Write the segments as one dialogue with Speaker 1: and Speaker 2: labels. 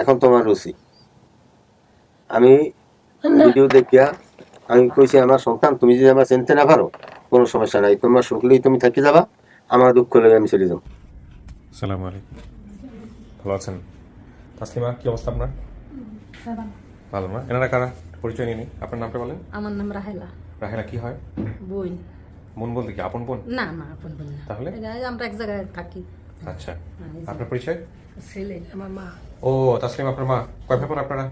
Speaker 1: এখন তোমার রুচি। আমি ভিডিও দেখিয়া আমি কইছি আমার সন্তান তুমি যদি আমার চিনতে না পারো কোনো সমস্যা নাই, তোমার সুখলেই তুমি থাকি যাবা, আমার দুঃখ লেগে আমি চলে যাবো।
Speaker 2: আসসালামু আলাইকুম, ভালো আছেন? তাসলিমা, কি অবস্থা আপনার? ভালো না? এনারা কারা? পরিচয় নিয়ে নিই। আপনার নামটা বলেন।
Speaker 3: আমার নাম রাহেলা।
Speaker 2: রাহেলা কি হয়?
Speaker 3: বোন।
Speaker 2: বোন বলতে কি আপন বোন?
Speaker 3: না না, আপন বোন না।
Speaker 2: তাহলে?
Speaker 3: আমরা এক জায়গায় থাকি।
Speaker 2: আচ্ছা,
Speaker 3: এই যে
Speaker 2: আপনার পরিচয়?
Speaker 3: ছেলে আমার মা।
Speaker 2: ও তাসলিমা, আপনার মা। কয় ভাই বোন আপনারা?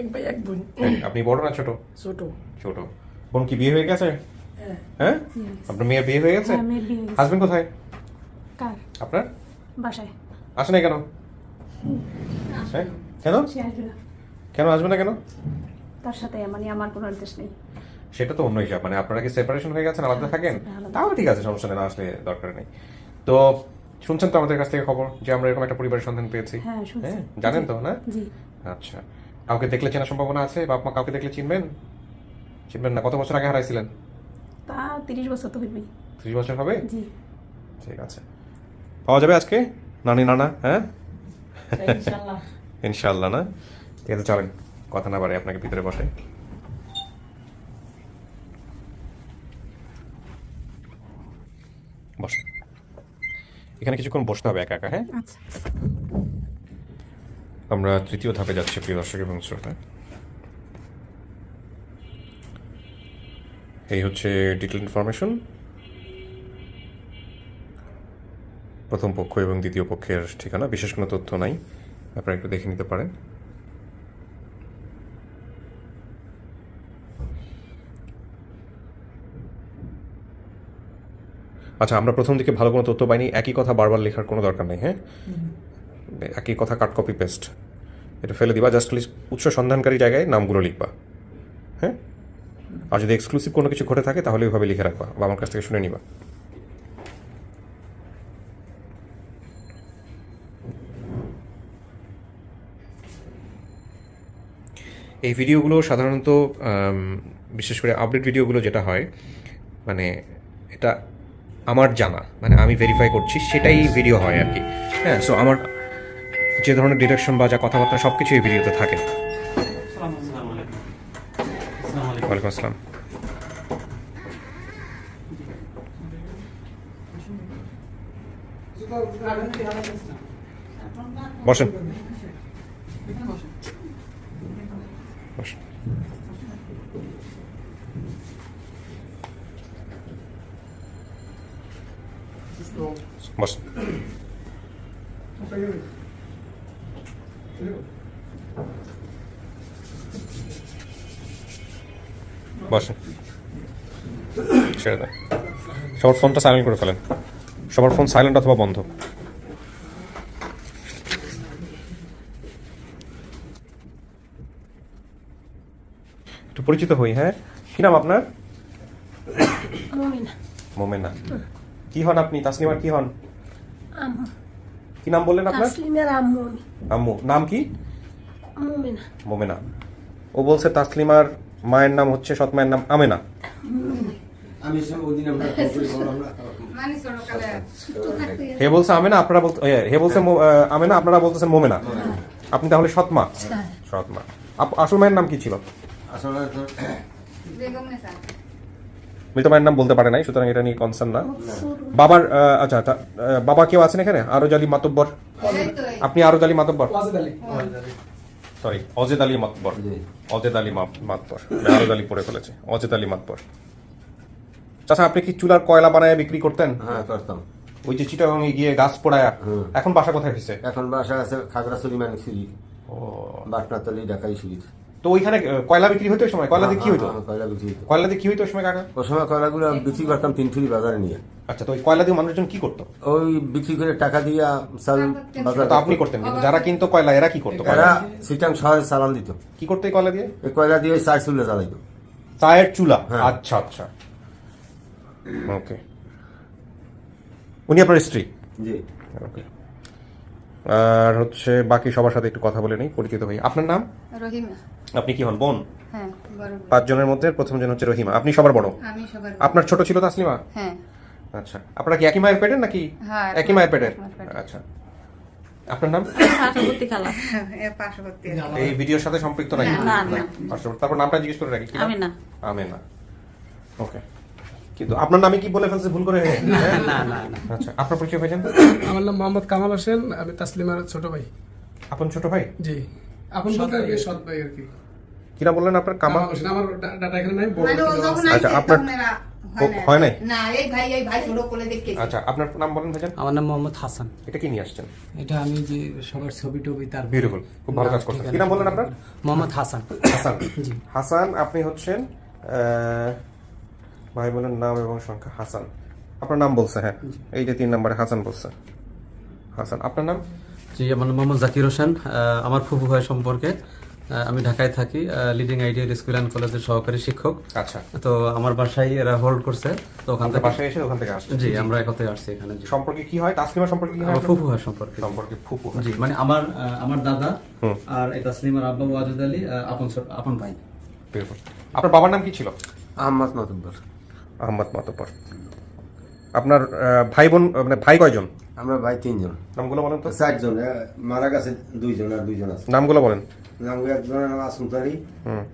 Speaker 3: এক ভাই এক বোন।
Speaker 2: আপনি বড় না ছোট?
Speaker 3: ছোট।
Speaker 2: ছোট। বোন কি বিয়ে হয়ে গেছে? হ্যাঁ, আপনার মেয়ের বিয়ে হয়ে গেছে? হাজবেন্ড কোথায়
Speaker 4: কার
Speaker 2: আপনার?
Speaker 4: বাসায়?
Speaker 2: আসে নাই কেন? হ্যাঁ, কেন
Speaker 4: সে আসবে না,
Speaker 2: কেন আসবে না কেন?
Speaker 4: তার সাথে মানে আমার কোনো নির্দেশ নেই।
Speaker 2: সেটা তো অন্য হিসাব, মানে আপনারা কি সেপারেশন হয়ে গেছেন, আলাদা থাকেন?
Speaker 4: আলাদা।
Speaker 2: তাও ঠিক আছে, সমস্যা নেই, না আসলে দরকার নেই। তো শুনছেন তো আমাদের কাছ থেকে খবর যে আমরা এরকম একটা পরিবারের সন্ধান পেয়েছি?
Speaker 4: হ্যাঁ, শুনছি।
Speaker 2: হ্যাঁ, জানেন তো না?
Speaker 4: জি।
Speaker 2: আচ্ছা, কাউকে দেখলে চেনার সম্ভাবনা আছে? বাপ মা কাউকে দেখলে চিনবেন? চিনবেন না? কত বছর আগে হারাইছিলেন?
Speaker 4: তা 30 বছর তো হইবই।
Speaker 2: 30 বছর হবে?
Speaker 4: জি।
Speaker 2: ঠিক আছে, পাওয়া যাবে আজকে নানি নানা? হ্যাঁ
Speaker 3: ইনশাআল্লাহ।
Speaker 2: ইনশাআল্লাহ। না ঠিক আছে, চলেন কথা না বাড়ে আপনাকে ভিতরে বসে। বসে এখানে কিছুক্ষণ বসতে হবে একা একা। হ্যাঁ,
Speaker 4: আচ্ছা।
Speaker 2: আমরা তৃতীয় ধাপে যাচ্ছি প্রিয় দর্শক এবং শ্রোতা। এই হচ্ছে ডিটেল ইনফরমেশন, প্রথম পক্ষ এবং দ্বিতীয় পক্ষের ঠিকানা, বিশেষ কোনো তথ্য নাই, আপনারা একটু দেখে নিতে পারেন। আচ্ছা, আমরা প্রথম দিকে ভালো কোনো তথ্য পাইনি, একই কথা বারবার লেখার কোনো দরকার নেই। হ্যাঁ, একই কথা কাট কপি পেস্ট এটা ফেলে দিবা, জাস্ট উৎস সন্ধানকারী জায়গায় নামগুলো লিখবা। হ্যাঁ, আর যদি এক্সক্লুসিভ কোনো কিছু ঘটে থাকে তাহলে ওইভাবে লিখে রাখবা বা আমার কাছ থেকে শুনে নিবা। এই ভিডিওগুলো সাধারণত বিশেষ করে আপডেট ভিডিওগুলো যেটা হয়, মানে এটা আমার জানা, মানে আমি ভেরিফাই করছি সেটাই ভিডিও হয় আর কি। হ্যাঁ, সো আমার যে ধরনের ডিরেকশন বা যা কথাবার্তা সব কিছু এই ভিডিওতে থাকে। ওয়ালাইকুম আসসালাম। বসেন বসেন। বসেন। বসেন, ছেড়ে দেন। সবার ফোনটা সাইলেন্ট করে ফেলেন, সবার ফোন সাইলেন্ট অথবা বন্ধ। একটু পরিচিত হই। হ্যাঁ, কি নাম আপনার?
Speaker 4: মুমিনা।
Speaker 2: মোমেনা। কি হন আপনি? তাসলিমার কি হন?
Speaker 4: আম্মু।
Speaker 2: কি নাম বললেন আপনার?
Speaker 4: তাসলিমের আম্মু আমি।
Speaker 2: আম্মু। নাম কি?
Speaker 4: মুমিনা।
Speaker 2: মোমেনা। ও বলছে তাসলিমার মায়ের নাম হচ্ছে, সৎ মায়ের নাম আমেনা।
Speaker 1: আমি ওদিন আমরা
Speaker 2: হে বলছে আমেনা, আপনারা বলতে হে বলছে আমেনা, আপনারা বলতেছেন মোমেনা। আপনি তাহলে সৎ মা? সৎ মা। আসল মায়ের নাম কি ছিল?
Speaker 1: আসলে
Speaker 2: মৃত মায়ের নাম বলতে পারে নাই, সুতরাং এটা নিয়ে কনসার্ন না। বাবার আচ্ছা, বাবা কেউ আছেন এখানে? আরজ আলী মাতব্বর। আপনি আরজ আলী মাতব্বর? সরি, অজেদ আলী মাতব্বর। অজেদ আলী মাতব্বর, আরজ আলী পড়ে ফেলেছে। অজেদ আলী মাতব্বর। চাচা, আপনি কি চুলার কয়লা বানায় বিক্রি করতেন?
Speaker 1: হ্যাঁ করতাম।
Speaker 2: ওই যে চিটাগাং গিয়ে গাছ পোড়ায়া। এখন বাসা কোথায় হয়েছে?
Speaker 1: এখন বাসা আছে খাগড়াছড়ি মানিকছড়ি,
Speaker 2: ও,
Speaker 1: বাটনাতলি, ঢাকাই সুরিত।
Speaker 2: তো ওইখানে কয়লা বিক্রি হতো ওই সময়? কয়লা দিয়ে কি হতো?
Speaker 1: কয়লা বিক্রি হতো।
Speaker 2: কয়লা দিয়ে কি হতো ওই সময় কাকা?
Speaker 1: ওই সময় কয়লাগুলো বিক্রি করতাম তিনঠুরি বাজারে নিয়ে।
Speaker 2: আচ্ছা, তো ওই কয়লা দিয়ে মানুষজন কি করতো?
Speaker 1: ওই বিক্রি করে টাকা দিয়া চাল বাজার
Speaker 2: তো আপনি করতেন, কিন্তু যারা কিনতো কয়লা এরা কি করতো?
Speaker 1: এরা সিটাং শহরে চালান দিত।
Speaker 2: কি করতো এই কয়লা দিয়ে?
Speaker 1: এই কয়লা দিয়ে চার চুলে জ্বালাইতো।
Speaker 2: চায়ের চুলা?
Speaker 1: হ্যাঁ।
Speaker 2: আচ্ছা আচ্ছা, ওকে। উনি আপনার স্ত্রী?
Speaker 1: জি।
Speaker 2: ওকে। আর হচ্ছে বাকি সবার সাথে একটু কথা বলে নেই, পরিচিত হই। আপনার নাম?
Speaker 3: রহিমা।
Speaker 2: আপনি কি হন? বোন?
Speaker 3: হ্যাঁ, বড় বোন।
Speaker 2: 5 জনের মধ্যে প্রথম জন হচ্ছে রহিমা। আপনি সবার বড়?
Speaker 3: আমি সবার বড়।
Speaker 2: আপনার ছোট ছিল তাসলিমা?
Speaker 3: হ্যাঁ।
Speaker 2: আচ্ছা, আপনারা কি একই মায়ের পেটের নাকি?
Speaker 3: হ্যাঁ,
Speaker 2: একই মায়ের পেটের?
Speaker 3: এক মায়ের পেটের।
Speaker 2: আচ্ছা, আপনার নাম?
Speaker 3: পার্শ্ববর্তী খালা।
Speaker 5: পার্শ্ববর্তী
Speaker 2: এই ভিডিওর সাথে সম্পৃক্ত নাকি?
Speaker 3: না, না।
Speaker 2: পার্শ্ববর্তী। তারপর নামটা জিজ্ঞেস করে রাখি কি নাম?
Speaker 3: আমিনা।
Speaker 2: আমেনা। ওকে। কিন্তু আপনার নামে কি বলে ফেলছে ভুল করে?
Speaker 6: না না না
Speaker 2: আচ্ছা, আপনার পরিচয় ভাইজান?
Speaker 6: আমার নাম মোহাম্মদ কামাল হোসেন, আমি তাসলিমার ছোট ভাই।
Speaker 2: আপন ছোট ভাই?
Speaker 6: জি, আপন বলতে আর কি সৎ ভাই আর কি।
Speaker 2: কি নাম বললেন আপনার? কামাল
Speaker 6: কামাল হোসেন। আমার ডাটা এখানে নাই, বড়
Speaker 5: মানে ও
Speaker 6: ছিল।
Speaker 5: যখন
Speaker 2: আচ্ছা,
Speaker 5: আইছে
Speaker 2: আপনার-
Speaker 5: তখন এরা
Speaker 2: হয় নাই?
Speaker 5: না, এই ভাই ছোট কোলে দেখে
Speaker 2: আচ্ছা, আপনার নাম বলেন ভাইজান?
Speaker 7: আমার নাম মোহাম্মদ হাসান।
Speaker 2: এটা কি নিয়ে আসছেন?
Speaker 7: এটা আমি যে সবার ছবি টবি তার
Speaker 2: বিউটিফুল, খুব ভালো কাজ করছেন। কি নাম বললেন আপনার?
Speaker 7: মোহাম্মদ হাসান।
Speaker 2: হাসান।
Speaker 7: জি।
Speaker 2: হাসান, আপনি হচ্ছেন ভাই বোনের নাম এবং সংখ্যা হাসান। আপনার নাম বলছে, হ্যাঁ, এই যে 3 নম্বরে হাসান বলছে। হাসান, আপনার নাম?
Speaker 7: জি, আমার নাম মোহাম্মদ জাকির হোসেন। আমার ফুফু ভাই সম্পর্কে। আমি ঢাকায় থাকি, লিডিং আইডিয়াল স্কুল অ্যান্ড কলেজের সহকারী শিক্ষক।
Speaker 2: আচ্ছা,
Speaker 7: তো আমার বাসায় এরা হোল্ড করছে, তো ওখান
Speaker 2: আপনার
Speaker 7: থেকে
Speaker 2: বাসায় এসে ওখান থেকে আসছেন?
Speaker 7: জি, আমরা একত্রে আসছি এখানে। জি।
Speaker 2: সম্পর্কে কি হয়? তাসলিমা সম্পর্কে কি হয়?
Speaker 7: আমার ফুফু ভাই সম্পর্কে।
Speaker 2: সম্পর্কে ফুফু হয়।
Speaker 7: জি, মানে আমার দাদা আর এই তাসলিমার আব্বা ওয়াজুদ আলী আপন ভাই।
Speaker 2: Beautiful. আপনার বাবার নাম কি ছিল?
Speaker 1: আহমদ মাতুব্বর।
Speaker 2: আহমদ মাতব্বর। আপনার ভাই বোন মানে ভাই কয়জন?
Speaker 1: আমরা ভাই 3 জন।
Speaker 2: নামগুলো বলেন তো।
Speaker 1: 4 জন, মারা গেছে 2 জন আর 2 জন আছে।
Speaker 2: নামগুলো বলেন।
Speaker 1: নাম একজনের নাম আসুন আলী,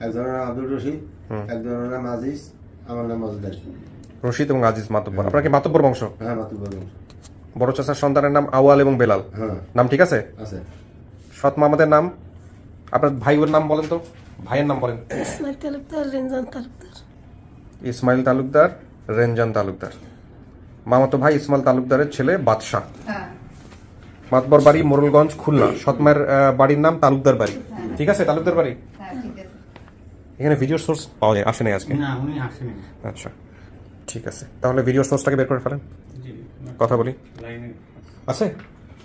Speaker 1: একজনের নাম আব্দুল রশিদ, একজনের নাম আজিজ, আমার নাম মজুদ আলী।
Speaker 2: রশিদ এবং আজিজ মাতব্বর। আপনার কি মাতব্বর বংশ?
Speaker 1: হ্যাঁ, মাতুব্বর বংশ।
Speaker 2: বড় চাচার সন্তানের নাম আওয়াল এবং বেলাল।
Speaker 1: হ্যাঁ,
Speaker 2: নাম ঠিক আছে?
Speaker 1: আছে।
Speaker 2: সৎ মামাদের নাম? আপনার ভাইয়ের নাম বলেন তো, ভাইয়ের নাম বলেন।
Speaker 4: ইসমাইল তালুকদার, রেঞ্জান তালুকদার।
Speaker 2: ইসমাইল তালুকদার, রেঞ্জান তালুকদার। মামাতো ভাই ইসমাইল তালুকদারের ছেলে বাদশাহ।
Speaker 5: হ্যাঁ
Speaker 2: মাতবর বাড়ি মোরলগঞ্জ, খুলনা। সৎমায়ের বাড়ির নাম তালুকদার বাড়ি। ঠিক আছে, তালুকদার বাড়ি।
Speaker 5: হ্যাঁ, ঠিক আছে।
Speaker 2: এখানে ভিডিও সোর্স পাওয়া যায়, আসে নাই আজকে?
Speaker 7: না, উনি আসেনি।
Speaker 2: আচ্ছা, ঠিক আছে, তাহলে ভিডিও সোর্সটাকে বের করে ফেলেন, কথা বলি। আছে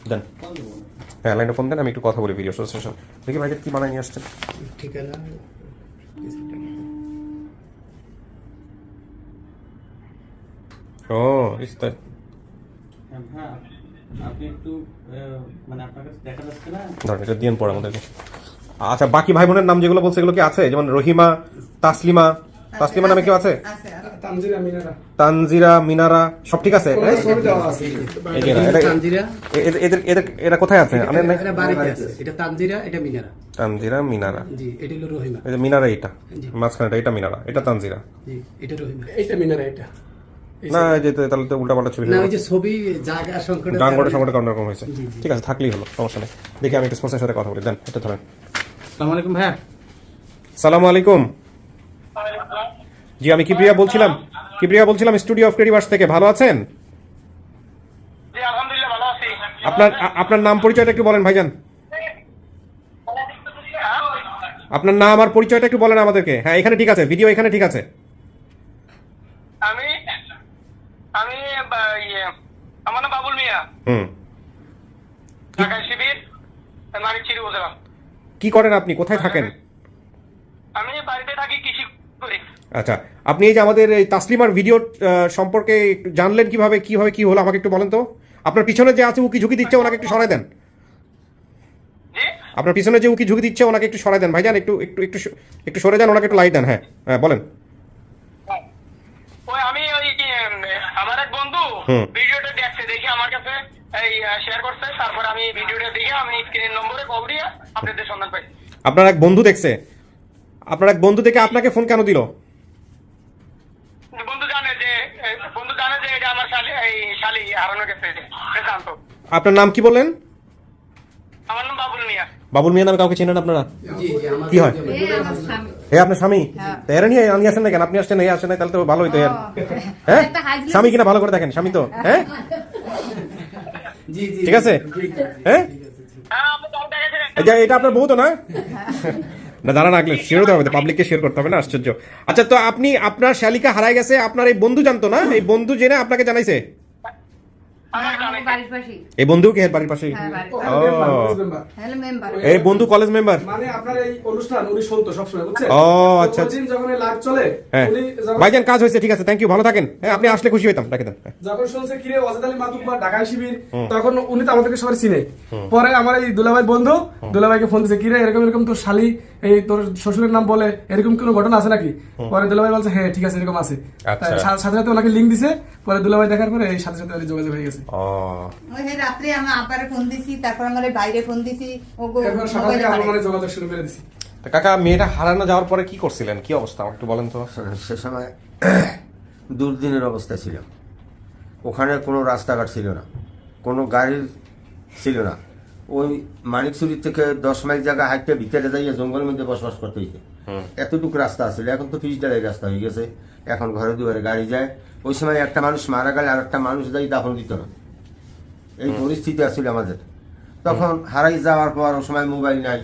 Speaker 2: দেন, হ্যাঁ, লাইনে ফোন দেন, আমি একটু কথা বলি ভিডিও সোর্সের সাথে। দেখি ভাইকে কি বানায় নিয়ে আসছেন।
Speaker 6: ঠিকানা
Speaker 2: ও ইস্তার,
Speaker 7: হ্যাঁ, আপনি একটু মানে আপনার কাছে দেখা যাচ্ছে না?
Speaker 2: ধরেন এটা দিয়েন পড়ে আমাদেরকে। আচ্ছা, বাকি ভাই বোনের নাম যেগুলো বলছে এগুলো কি আছে? যেমন রহিমা, তাসলিমা। তাসলিমা নামে কেউ আছে?
Speaker 5: আছে।
Speaker 6: তানজিরা মিনারা।
Speaker 2: তানজিরা, মিনারা, সব ঠিক আছে?
Speaker 6: ওরা ছবি দেওয়া আছে।
Speaker 2: এই যে এটা-
Speaker 7: তানজিরা,
Speaker 2: এরা কোথায় আছে? আমি নাই।
Speaker 7: এটা বাড়িতে আছে। এটা তানজিরা, এটা মিনারা।
Speaker 2: তানজিরা, মিনারা।
Speaker 7: জি, এটা হলো রহিমা।
Speaker 2: এই যে মিনারা, এটা মাঝখানে, এটা মিনারা, এটা তানজিরা।
Speaker 7: জি, এটা রহিমা।
Speaker 6: এইটা মিনারা, এটা
Speaker 2: না, এই যে তাহলে তো উল্টা পাল্টা ছবি
Speaker 7: না, ওই যে ছবি জায়গা সংকটে
Speaker 2: ডাঙ্গটা সংকটে কারণ এরকম হয়েছে।
Speaker 7: জি, জি।
Speaker 2: ঠিক আছে, থাকলেই হলো, সমস্যা নেই। দেখি আমি একটু স্পন্সরের সাথে কথা বলি, দেন এটা ধরেন।
Speaker 7: আসসালামু আলাইকুম ভাইয়া।
Speaker 2: সালামু আলাইকুম। জি, আমি কিপ্রিয়া বলছিলাম স্টুডিও অফ ক্রিয়েটিভ আর্টস থেকে। ভালো আছেন?
Speaker 8: জি আলহামদুলিল্লাহ ভালো আছি।
Speaker 2: আপনার নাম পরিচয়টা একটু বলেন ভাইজান। আপনার নাম আর পরিচয়টা একটু বলেন আমাদেরকে। হ্যাঁ, এখানে ঠিক আছে, ভিডিও এখানে ঠিক আছে।
Speaker 8: আমি আমার নাম বাবুল মিয়া,
Speaker 2: হুম।
Speaker 8: ঢাকা শিবির, মানিকচিড়ি উপজেলা।
Speaker 2: কি করেন আপনি? কোথায় থাকেন?
Speaker 8: আমি বাড়িতে থাকি, কৃষি করি।
Speaker 2: আচ্ছা, আপনি এই যে আমাদের এই তাসলিমার ভিডিও সম্পর্কে একটু জানলেন কিভাবে কি হলো আমাকে একটু বলেন তো। আপনার পিছনে যে আছে উকি ঝুঁকি দিচ্ছে, ওনাকে একটু সরাই দেন।
Speaker 8: জি
Speaker 2: আপনার পিছনে যে উকি ঝুঁকি দিচ্ছে, ওনাকে একটু সরাই দেন ভাইজান। একটু সরে যান, ওনাকে একটু লাইট দেন। হ্যাঁ হ্যাঁ, বলেন।
Speaker 8: ওই আমি আমার এক বন্ধু
Speaker 2: হুম।
Speaker 8: ভিডিওটা দেখছে, দেখে আমার কাছে শেয়ার করছে। তারপর আমি ভিডিওটা দেখে আমি স্ক্রিন নম্বরে কল দিয়ে আপনাদের সন্ধান পাই।
Speaker 2: আপনার এক বন্ধু দেখে আপনাকে ফোন কেন দিল?
Speaker 8: বন্ধু জানে যে এটা আমার শালি হারানো গেছে, এটা জানতো।
Speaker 2: আপনার নাম কি বললেন?
Speaker 8: আমার নাম বাবুল মিয়া।
Speaker 2: বাবুল মিয়া নামে কাউকে চেনেন আপনারা?
Speaker 7: জি, জি, আমার
Speaker 2: কি হয়?
Speaker 5: এই আমার স্বামী।
Speaker 2: হে, আপনার স্বামী? তা এরা নিয়ে আমি আসেন না কেন? আপনি আসছেন, এই আসেন নাই, তাহলে তো ভালো হইতো। হ্যাঁ,
Speaker 5: একটা হাজলি-
Speaker 2: স্বামী কিনা ভালো করে দেখেন, স্বামী তো। হ্যাঁ,
Speaker 7: জি, জি,
Speaker 2: ঠিক আছে। হ্যাঁ,
Speaker 8: হ্যাঁ, আপনি তাও দেখেছেন।
Speaker 2: এই যে এটা আপনার বউ তো না? না, দাঁড়ান, আগলে শেয়ার হতে হবে, পাবলিককে শেয়ার করতে হবে না, আশ্চর্য। আচ্ছা, তো আপনি আপনার শালিকা হারায় গেছে, আপনার এই বন্ধু জানতো না? এই বন্ধু জেনে আপনাকে জানাইছে?
Speaker 8: আমার
Speaker 5: আমার বাড়ির পাশেই।
Speaker 2: এই বন্ধু কি এর বাড়ির পাশেই?
Speaker 5: হ্যাঁ, বাড়ির
Speaker 2: ও,
Speaker 5: হ্যালো মেম্বার।
Speaker 2: এই বন্ধু কলেজ মেম্বার?
Speaker 6: মানে আপনার এই অনুষ্ঠান উনি শুনতো সবসময়, বুঝছেন?
Speaker 2: ও,
Speaker 6: তো
Speaker 2: আচ্ছা,
Speaker 6: ওই দিন যখন লাইভ চলে,
Speaker 2: হ্যাঁ
Speaker 6: উনি যখন-
Speaker 2: ভাইজান, কাজ হয়েছে, ঠিক আছে, থ্যাংক ইউ, ভালো থাকেন। হ্যাঁ, আপনি আসলে খুশি হইতাম, রেখে দেন।
Speaker 6: যখন শুনছে কিরে ওয়াজেদ আলী মাতুব্বর ঢাকায় শিবির, তখন উনি তো আমাদেরকে সবাই চিনে। পরে আমার এই দুলাভাই বন্ধু দুলাভাইকে ফোন দিছে, কিরে এরকম তোর শালি, এই তোর শ্বশুরের নাম বলে, এরকম কোনো ঘটনা আছে নাকি? পরে দুলাভাই বলছে হ্যাঁ ঠিক আছে, এরকম আছে।
Speaker 2: আচ্ছা।
Speaker 6: সাথে সাথে ওনাকে লিঙ্ক দিছে। পরে দুলাভাই দেখার পরে এই সাথে সাথে যোগাযোগ হয়ে গেছে।
Speaker 2: ও
Speaker 5: ওই যে রাত্রে আমার আব্বারে ফোন দিছি, তারপর আমার এই বাইরে ফোন দিছি, ও
Speaker 6: এরপর সকাল থেকে আমার মানে যোগাযোগ শুরু করে দিছি।
Speaker 2: তা কাকা মেয়েটা হারানো যাওয়ার পরে কি করছিলেন, কি অবস্থা আমাকে একটু বলেন তো।
Speaker 1: সে সময় দুর্দিনের অবস্থা ছিল। ওখানে কোনো রাস্তাঘাট ছিল না, কোনো গাড়ির ছিল না। ওই মানিকচুরি থেকে 10 মাইল জায়গা হাইটে ভিতরে যাইয়া জঙ্গলের মধ্যে বসবাস করতে হইছে। এতটুকু রাস্তা আছিল, এখন তো 20 ডালের রাস্তা হয়ে গেছে, এখন ঘরে দুয়ারে গাড়ি যায়। ওই সময় একটা মানুষ মারা গেলে আর একটা মানুষ যাই দাফন দিত না, এই পরিস্থিতি আছিল আমাদের তখন। হারাই যাওয়ার পর ওই সময় মোবাইল নাই,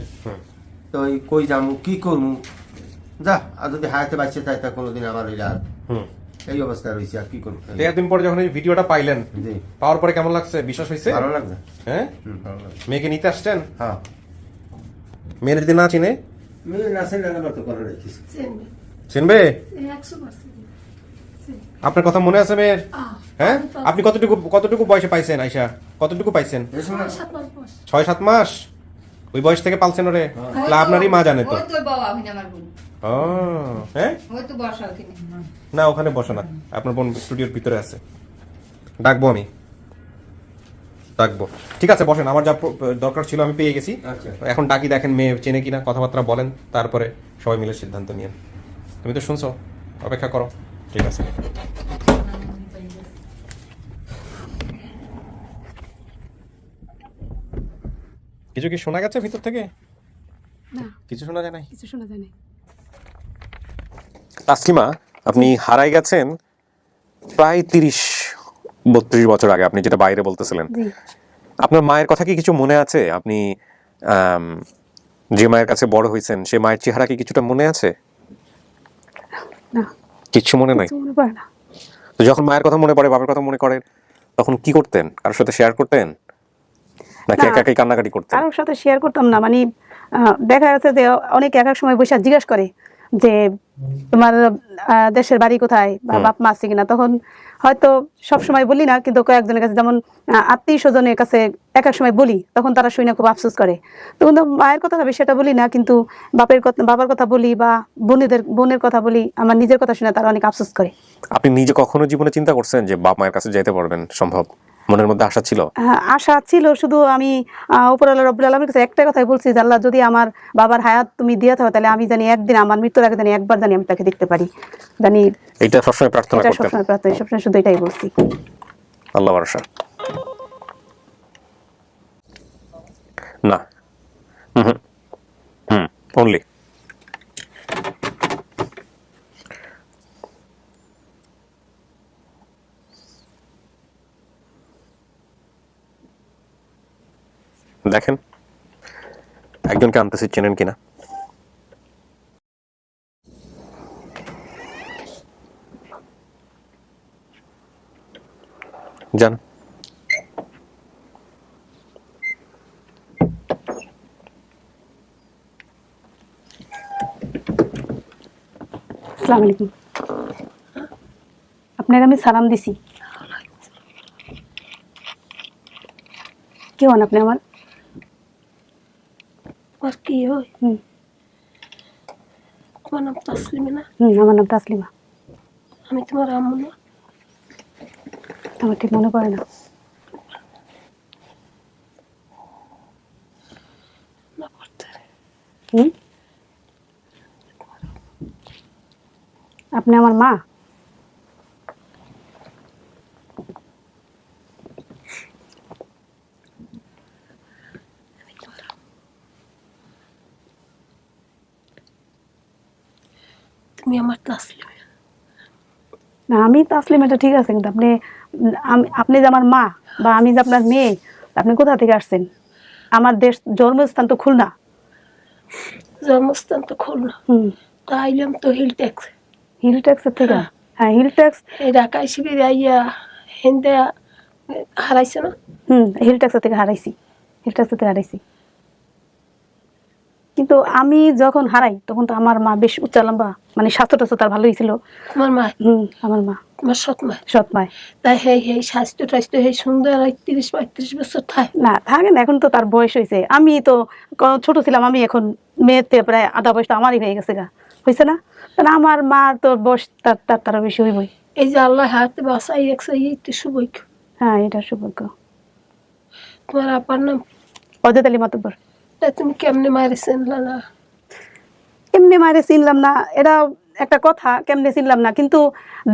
Speaker 1: তো ওই কই যামু কি করমু, যা আর যদি হায়াতে বাঁচতে থাকে তা কোনোদিন আমার হইলে আর এই অবস্থা রয়েছে, আর কি করবো।
Speaker 2: এতদিন পরে যখন এই ভিডিওটা পাইলেন,
Speaker 1: জি
Speaker 2: পাওয়ার পরে কেমন লাগছে, বিশ্বাস হয়েছে?
Speaker 1: ভালো লাগছে।
Speaker 2: হ্যাঁ,
Speaker 1: ভালো লাগছে।
Speaker 2: মেয়েকে নিতে আসছেন?
Speaker 1: হ্যাঁ,
Speaker 2: মেয়ের যদি না চিনে
Speaker 1: মেয়ে নাচের রান্না তো করে রেখেছি।
Speaker 4: চিনবে
Speaker 2: চিনবে?
Speaker 4: 100%।
Speaker 2: আপনার কথা মনে আছে মেয়ের? হ্যাঁ, আপনি কতটুকু বয়সে পাইছেন আয়শা, কতটুকু পাইছেন?
Speaker 1: এই সময়
Speaker 4: 7 মাস বয়স।
Speaker 2: 6-7 মাস ওই বয়স থেকে পালছেন ওরে? তাহলে আপনারই মা জানে তো।
Speaker 5: ওই তো বাবা ওখানে আমার বোন,
Speaker 2: ও হ্যাঁ,
Speaker 5: ওই তো বর্ষা ওখানে।
Speaker 2: না ওখানে বসো না, আপনার বোন স্টুডিওর ভিতরে আছে, ডাকবো আমি, ডাকবো। ঠিক আছে বসেন, আমার যা দরকার ছিল আমি পেয়ে গেছি।
Speaker 1: আচ্ছা।
Speaker 2: এখন ডাকি, দেখেন মেয়ে চেনে কিনা, কথাবার্তা বলেন, তারপরে সবাই মিলে সিদ্ধান্ত নিয়েন। তুমি তো শুনছো, অপেক্ষা করো। ঠিক আছে। কিছু কি শোনা গেছে ভিতর থেকে?
Speaker 4: না,
Speaker 2: কিছু শোনা যায় নাই?
Speaker 4: কিছু শোনা যায় না।
Speaker 2: তাসলিমা, আপনি হারাই গেছেন প্রায় 30-32 বছর আগে, আপনি যেটা বাইরে বলতেছিলেন।
Speaker 4: জি।
Speaker 2: আপনার মায়ের কথা কি কিছু মনে আছে? আপনি যে মায়ের কাছে বড় হয়েছেন সে মায়ের চেহারা কি কিছুটা মনে আছে?
Speaker 4: না,
Speaker 2: কিচ্ছু মনে নাই।
Speaker 4: কিছু মনে পড়ে না।
Speaker 2: তো যখন মায়ের কথা মনে পড়ে, বাবার কথা মনে করেন, তখন কি করতেন? কারোর সাথে শেয়ার করতেন নাকি
Speaker 4: না,
Speaker 2: একা একাই কান্নাকাটি করতেন?
Speaker 4: কারোর সাথে শেয়ার করতাম না। মানে দেখা যাচ্ছে যে অনেক এক এক সময় বসে জিজ্ঞাসা করে যে তোমার দেশের বাড়ি কোথায় বা বাপ মা আছে কিনা। তখন হয়তো সব সময় বলি না, কিন্তু কয়েকজনের কাছে, যেমন আত্মীয় স্বজনের কাছে এক এক সময় বলি, তখন তারা শুনে খুব আফসোস করে। তো কিন্তু মায়ের কথা সেটা বলি না, কিন্তু বাবার কথা বলি বা বোনের কথা বলি, আমার নিজের কথা শুনে তারা অনেক আফসোস করে।
Speaker 2: আপনি নিজে কখনো জীবনে চিন্তা করছেন যে বাপ মায়ের কাছে যেতে পারবেন? সম্ভব? মনের মধ্যে আশা ছিল?
Speaker 4: আশা ছিল, শুধু আমি উপরওয়ালা রব্বুল আলামিনের কাছে একটা কথাই বলছি যে আল্লাহ, যদি আমার বাবার হায়াত তুমি দিয়ে থাকো, তাহলে আমি জানি একদিন আমার মৃত্যুর আগে জানি একবার জানি আমি তাকে দেখতে পারি, জানি।
Speaker 2: এটা সবসময় প্রার্থনা
Speaker 4: এটা
Speaker 2: করতেন?
Speaker 4: সবসময় প্রার্থনা, সবসময় শুধু এটাই বলছি।
Speaker 2: আল্লাহ ভরসা। না, অনলি দেখেন একজনকে আনতেছি, চেনেন কিনা? যান।
Speaker 4: আসসালামু আলাইকুম। আপনার আমি সালাম দিছি। কি হন আপনি আমার?
Speaker 3: আর কি হয়?
Speaker 4: হুম,
Speaker 3: তোমার নাম তাসলিমা না?
Speaker 4: আমার নাম তাসলিমা।
Speaker 3: আমি তোমার আম্মু না?
Speaker 4: আমার ঠিক মনে পড়ে না।
Speaker 3: না পড়তে।
Speaker 4: হুম, আপনি আমার মা?
Speaker 3: তুমি আমার তাসলিমা।
Speaker 4: না, আমি তাসলিম, এটা ঠিক আছে, কিন্তু আপনি যে আমার মা বা আমি যে আপনার মেয়ে, আপনি কোথা থেকে আসছেন? আমার জন্মস্থান তো খুলনা।
Speaker 3: জন্মস্থান তো খুলনা,
Speaker 4: হুম,
Speaker 3: তা আইলাম তো হিল ট্যাক্স।
Speaker 4: হিল ট্যাক্সের থেকে? হ্যাঁ, হিল ট্যাক্স।
Speaker 3: এই ঢাকায় শিবির আইয়া হিন্দা হারাইছে না?
Speaker 4: হিল ট্যাক্সের থেকে হারাইছি, হিল ট্যাক্সের থেকে হারাইছি। কিন্তু আমি যখন হারাই তখন তো আমার মা বেশ উচ্চ লম্বা, মানে স্বাস্থ্য টাস্থ্য তার ভালোই ছিল।
Speaker 3: তোমার মা?
Speaker 4: আমার মা,
Speaker 3: তোমার সৎ মা?
Speaker 4: সৎ মায়।
Speaker 3: তাই হে স্বাস্থ্য টাস্থ্য হে সুন্দর 30-35 বছর থাকে
Speaker 4: না, থাকে না, এখন তো তার বয়স হয়েছে। আমি তো ছোট ছিলাম, আমি এখন মেয়েতে প্রায় আধা বয়স তো আমারই হয়ে গেছে, হয়েছে না? কারণ আমার মার তো বয়স তারও বেশি হইবই।
Speaker 3: এই যে আল্লাহ হাতে বাসাই একসাই এই তো শুভই।
Speaker 4: হ্যাঁ এটা সৌভাগ্য।
Speaker 3: তোমার আপার নাম?
Speaker 4: অজেদ আলী মাতব্বর।
Speaker 3: তা তুমি কেমনে মারে চিনলা না?
Speaker 4: এমনি মারে চিনলাম না, এটা একটা কথা, কেমনে চিনলাম না, কিন্তু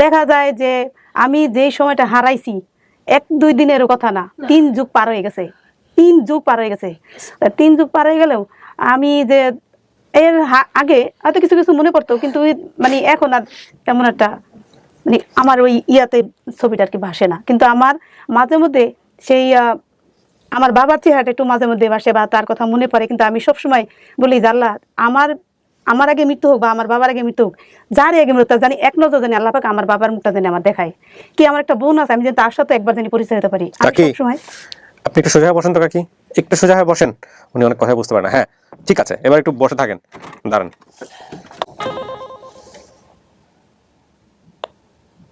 Speaker 4: দেখা যায় যে আমি যেই সময়টা হারাইছি 1-2 দিনেরও কথা না, 3 যুগ পার হয়ে গেছে, 3 যুগ পার হয়ে গেছে। 3 যুগ পার হয়ে গেলেও আমি যে এর আগে হয়তো কিছু কিছু মনে পড়তো, কিন্তু মানে এখন আর তেমন একটা মানে আমার ওই ইয়াতে ছবিটা আর কি ভাসে না। কিন্তু আমার মাঝে মধ্যে সেই আমার বাবার চেহারাটা একটু মাঝে মধ্যে ভাসে বা তার কথা মনে পড়ে। কিন্তু আমি সবসময় বলি যে আল্লাহ আমার আগে মৃত্যু হোক বা আমার বাবার আগে মৃত্যু হোক, যারই আগে মৃত্যু জানি এক নজর জানি আল্লাহ পাক আমার বাবার মুখটা জানি আমার দেখায়, কি আমার একটা বোন আছে আমি যেন তার সাথে একবার জানি পরিচয় হতে পারি। আমি
Speaker 2: কাকি,
Speaker 4: সবসময়
Speaker 2: আপনি একটু সোজা হয়ে বসেন তো কাকি, একটু সোজা হয়ে বসেন, উনি অনেক কথা বুঝতে পারেন না। হ্যাঁ ঠিক আছে, এবার একটু বসে থাকেন, দাঁড়ান,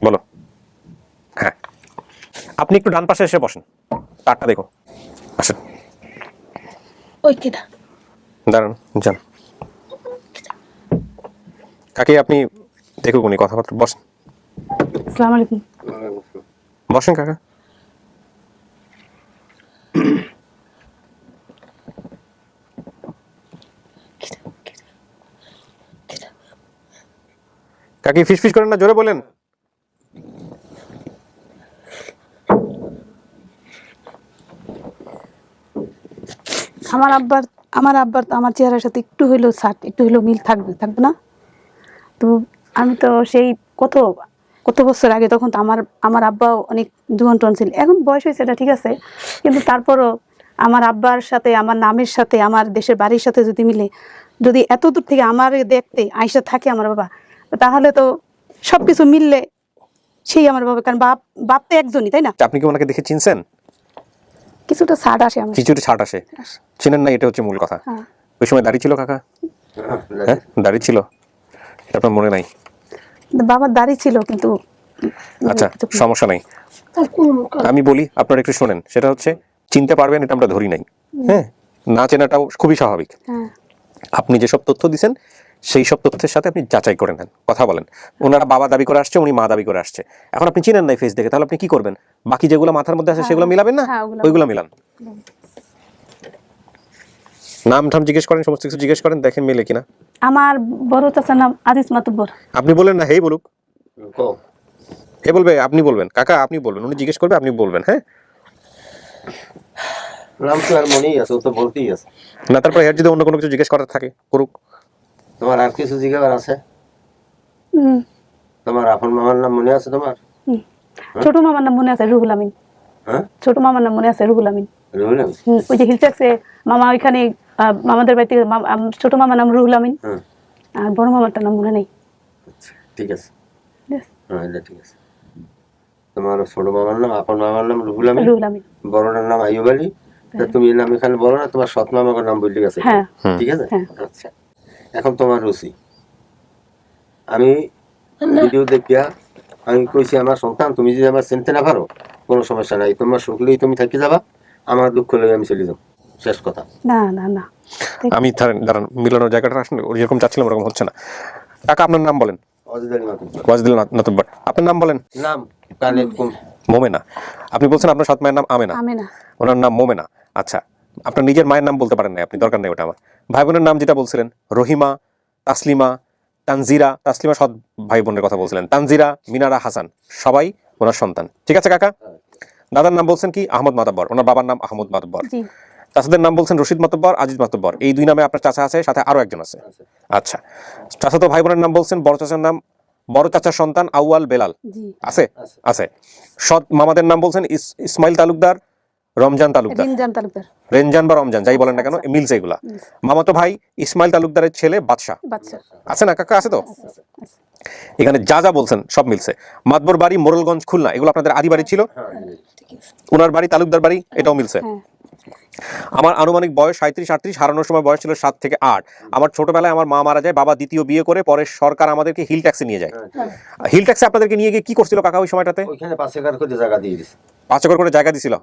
Speaker 2: বলো। হ্যাঁ আপনি একটু ডান পাশে এসে বসেন, তারটা দেখো, আসেন,
Speaker 3: ওই কিনা
Speaker 2: দাঁড়ান, যান। কাকি আপনি দেখুক, উনি কথাবার্তা, বসেন,
Speaker 4: আসসালামু আলাইকুম।
Speaker 2: বসেন কাকা। কাকি ফিস করেন না, জোরে বলেন।
Speaker 4: আমার আব্বার তো আমার চেহারার সাথে একটু হইলেও একটু হইলেও মিল থাকবে না? তো আমি তো সেই কত বছর আগে, তখন তো আমার আব্বাও অনেক জোয়ান টোয়ান ছিল, এখন বয়স হয়েছে এটা ঠিক আছে, কিন্তু তারপরও আমার আব্বার সাথে আমার নামের সাথে আমার দেশের বাড়ির সাথে যদি মিলে, যদি এত দূর থেকে আমার দেখতে আইসা থাকে আমার বাবা, তাহলে তো সবকিছু মিললে সেই আমার বাবা, কারণ বাপ তো একজনই, তাই না?
Speaker 2: আপনি কি ওনাকে দেখে চিনছেন?
Speaker 4: কিছুটা ছাড় আসে আমার।
Speaker 2: কিছুটা ছাড় আসে, চিনেন না, এটা হচ্ছে মূল কথা।
Speaker 4: হ্যাঁ।
Speaker 2: ওই সময় দাড়ি ছিল কাকা? হ্যাঁ দাড়ি ছিল, এটা আপনার মনে নাই?
Speaker 4: বাবার দাড়ি ছিল কিন্তু
Speaker 2: আচ্ছা সমস্যা নাই,
Speaker 3: আর কোন কারণ?
Speaker 2: আমি বলি আপনারা একটু শোনেন। সেটা হচ্ছে চিনতে পারবেন এটা আমরা ধরি নাই, হ্যাঁ, না চেনাটাও খুবই স্বাভাবিক।
Speaker 4: হ্যাঁ
Speaker 2: আপনি যেসব তথ্য দিচ্ছেন সেই সব তথ্যের সাথে আপনি যাচাই করে নেন, কথা বলেন। ওনারা বাবা দাবি করে আসছে, উনি মা দাবি করে আসছে, এখন আপনি চিনেন নাই ফেস দেখে, তাহলে আপনি কি করবেন? বাকি যেগুলো মাথার মধ্যে আছে সেগুলো মিলাবেন না,
Speaker 4: হ্যাঁ,
Speaker 2: ওইগুলো মিলান। নাম ঠাম জিজ্ঞেস করেন, সমস্ত কিছু জিজ্ঞেস করেন, দেখেন মিলে কিনা।
Speaker 4: আমার বড় চাচার নাম আজিজ মাতব্বর।
Speaker 2: আপনি বলেন না, হেই বলুক,
Speaker 1: কও।
Speaker 2: হে বলবে, আপনি বলবেন, কাকা আপনি বলবেন, উনি জিজ্ঞেস করবে আপনি বলবেন। হ্যাঁ
Speaker 1: নাম তো আর মনেই আছে, ও তো বলতেই আছে।
Speaker 2: না তারপরে এর যদি অন্য কোনো কিছু জিজ্ঞেস করার থাকে করুক।
Speaker 1: তোমার আর কিছু জিজ্ঞাসার আছে? তোমার আপন মামার নাম মনে আছে তোমার?
Speaker 4: ছোট মামার নাম মনে আছে, রুহুল আমিন।
Speaker 1: হ্যাঁ,
Speaker 4: ছোট মামার নাম মনে আছে, রুহুল আমিন।
Speaker 1: রুহুল আমিন।
Speaker 4: ওই যে হিলট্যাক্সে মামা ওইখানে মামাদের বাড়িতে ছোট মামার নাম রুহুল আমিন,
Speaker 1: হ্যাঁ
Speaker 4: আর বড় মামারটার নাম মনে নেই।
Speaker 1: আচ্ছা ঠিক আছে, হ্যাঁ এটা ঠিক আছে। তোমার ছোট মামার নাম, আপন মামার নাম রুহুল আমিন,
Speaker 4: রুহুল আমিন।
Speaker 1: বড়টার নাম আইয়ুব আলী। তা তুমি এর নাম এখানে বলো না, তোমার সৎ মামার নাম বলতে গেছে।
Speaker 4: হ্যাঁ।
Speaker 1: ঠিক আছে,
Speaker 4: হ্যাঁ।
Speaker 1: আচ্ছা। এখন তোমার রুচি, আমি ভিডিও দেখিয়া আমি কইছি আমার সন্তান তুমি যদি আমার চিনতে না পারো কোনো সমস্যা নাই, তোমার সুখ লই তুমি থাকি যাবা, আমার দুঃখ লই আমি চলে যাব, শেষ কথা।
Speaker 4: না না না,
Speaker 2: আমি দাঁড়ান, মিলানোর জায়গাটা আসলে যেরকম চাচ্ছিলাম ওরকম হচ্ছে না। কাকা আপনার নাম বলেন।
Speaker 1: অজিদ আলী মাতুব্বর।
Speaker 2: ওয়াজিদুল মাতুব্বর। আপনার নাম বলেন।
Speaker 1: নাম কানে কোন?
Speaker 2: মোমেনা। আপনি বলছেন আপনার সৎ মায়ের নাম আমেনা,
Speaker 4: আমেনা।
Speaker 2: ওনার নাম মোমেনা। আচ্ছা আপনার নিজের মায়ের নাম বলতে পারেন না আপনি, দরকার নেই ওটা আমার। ভাই বোনের নাম যেটা বলছিলেন, রহিমা, তাসলিমা, তানজিরা, তাসলিমা সৎ ভাই বোনের কথা বলছিলেন, তানজিরা, মিনারা, হাসান, সবাই ওনার সন্তান। ঠিক আছে কাকা। দাদার নাম বলছেন কি? আহমদ মাতব্বর, ওনার বাবার নাম আহমদ মাতব্বর।
Speaker 4: জি।
Speaker 2: চাচাদের নাম বলছেন রশিদ মাতব্বর, আজিজ মাতব্বর, এই দুই নামে আপনার চাচা আছে, সাথে আরো একজন আছে। আচ্ছা চাচাতো ভাই বোনের নাম বলছেন, বড় চাচার নাম, বড় চাচার সন্তান আউয়াল বেলাল
Speaker 4: জি।
Speaker 2: আছে, আছে। সৎ মামাদের নাম বলছেন ইসমাইল তালুকদার, রমজান তালুকদার,
Speaker 4: রিনজান তালুকদার।
Speaker 2: রেনজান বা রমজান যাই বলেন না কেন, মিলছে এগুলা। মামাতো ভাই ইসমাইল তালুকদারের ছেলে বাদশা,
Speaker 4: বাচ্চা
Speaker 2: আছে না কাকা? আছে তো। এখানে যা যা বলছেন সব মিলছে। মাতবর বাড়ি মোরলগঞ্জ খুলনা, এগুলো আপনাদের আদি বাড়ি ছিল। ওনার বাড়ি তালুকদার বাড়ি, এটাও মিলছে।
Speaker 4: হ্যাঁ।
Speaker 2: আমার আনুমানিক বয়স 37-38, হারানোর সময় বয়স ছিল 7 থেকে 8। আমার ছোটবেলায় আমার মা মারা যায়, বাবা দ্বিতীয় বিয়ে করে, পরে সরকার আমাদেরকে হিল ট্যাক্সে নিয়ে যায়। হিল ট্যাক্সে আপনাদেরকে নিয়ে গিয়ে কি করছিল কাকা ওই সময়টাতে?
Speaker 1: ওইখানে 5 একর করে জায়গা দিয়ে দিছে।
Speaker 2: 5 একর করে জায়গা দিছিল।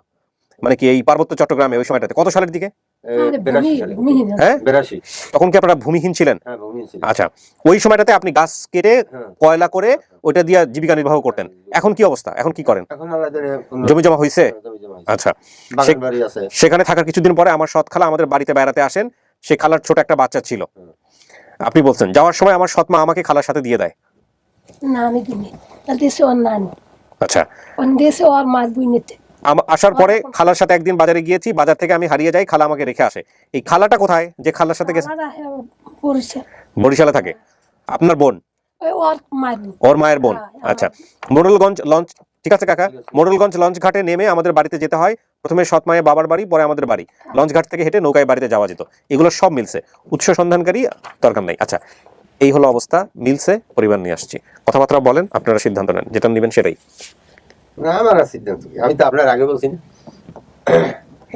Speaker 2: মানে কি এই পার্বত্য চট্টগ্রামে ওই সময়টাতে কত সালের দিকে?
Speaker 3: আরে
Speaker 1: 82 সালে।
Speaker 3: ভূমিহীন।
Speaker 2: হ্যাঁ,
Speaker 1: 82।
Speaker 2: তখন কি আপনারা ভূমিহীন ছিলেন?
Speaker 1: হ্যাঁ, ভূমিহীন ছিল।
Speaker 2: আচ্ছা, ওই সময়টাতে আপনি গাছ কেটে
Speaker 1: হ্যাঁ।
Speaker 2: কয়লা করে ওইটা দিয়ে জীবিকা নির্বাহ করতেন। এখন কি অবস্থা? এখন কি করেন?
Speaker 1: এখন আমাদের
Speaker 2: জমি জমা হয়েছে?
Speaker 1: জমি জমা হয়েছে।
Speaker 2: আচ্ছা,
Speaker 1: বাগান বাড়ি আছে।
Speaker 2: সেখানে থাকার কিছুদিন পরে আমার সৎ খালা আমাদের বাড়িতে বেড়াতে আসেন। সে খালার ছোট একটা বাচ্চা ছিল। আপনি বলছেন যাওয়ার সময় আমার সৎ মা আমাকে খালার সাথে দিয়ে দেয়।
Speaker 3: না আমি দিনি, দিয়েছে ওর নানি,
Speaker 2: আচ্ছা,
Speaker 3: ওর দিয়েছে ওর মার বুঝনিতে।
Speaker 2: আসার পরে খালার সাথে একদিন বাজারে গিয়েছি, বাজার থেকে আমি হারিয়ে যাই, খালা আমাকে রেখে আসে। এই খালাটা কোথায় যে খালার সাথে গেছে?
Speaker 3: বরিশাল।
Speaker 2: বরিশালে থাকে। আপনার বোন?
Speaker 3: ওর মার বোন।
Speaker 2: ওর মায়ের বোন। আচ্ছা, মোড়লগঞ্জ লঞ্চ, ঠিক আছে কাকা, মোড়লগঞ্জ লঞ্চ ঘাটে নেমে আমাদের বাড়িতে যেতে হয়। প্রথমে সৎ মায়ের বাবার বাড়ি, পরে আমাদের বাড়ি। লঞ্চ ঘাট থেকে হেঁটে নৌকায় বাড়িতে যাওয়া যেত। এগুলো সব মিলছে, উৎস সন্ধানকারী দরকার নাই। আচ্ছা, এই হলো অবস্থা, মিলছে, পরিবার নিয়ে আসছি। কথাবার্তা বলেন, আপনারা সিদ্ধান্ত নেন, যেটা নেবেন সেটাই।
Speaker 1: না, আমার আর সিদ্ধান্ত কি? আমি তো আপনার আগে বলছি না,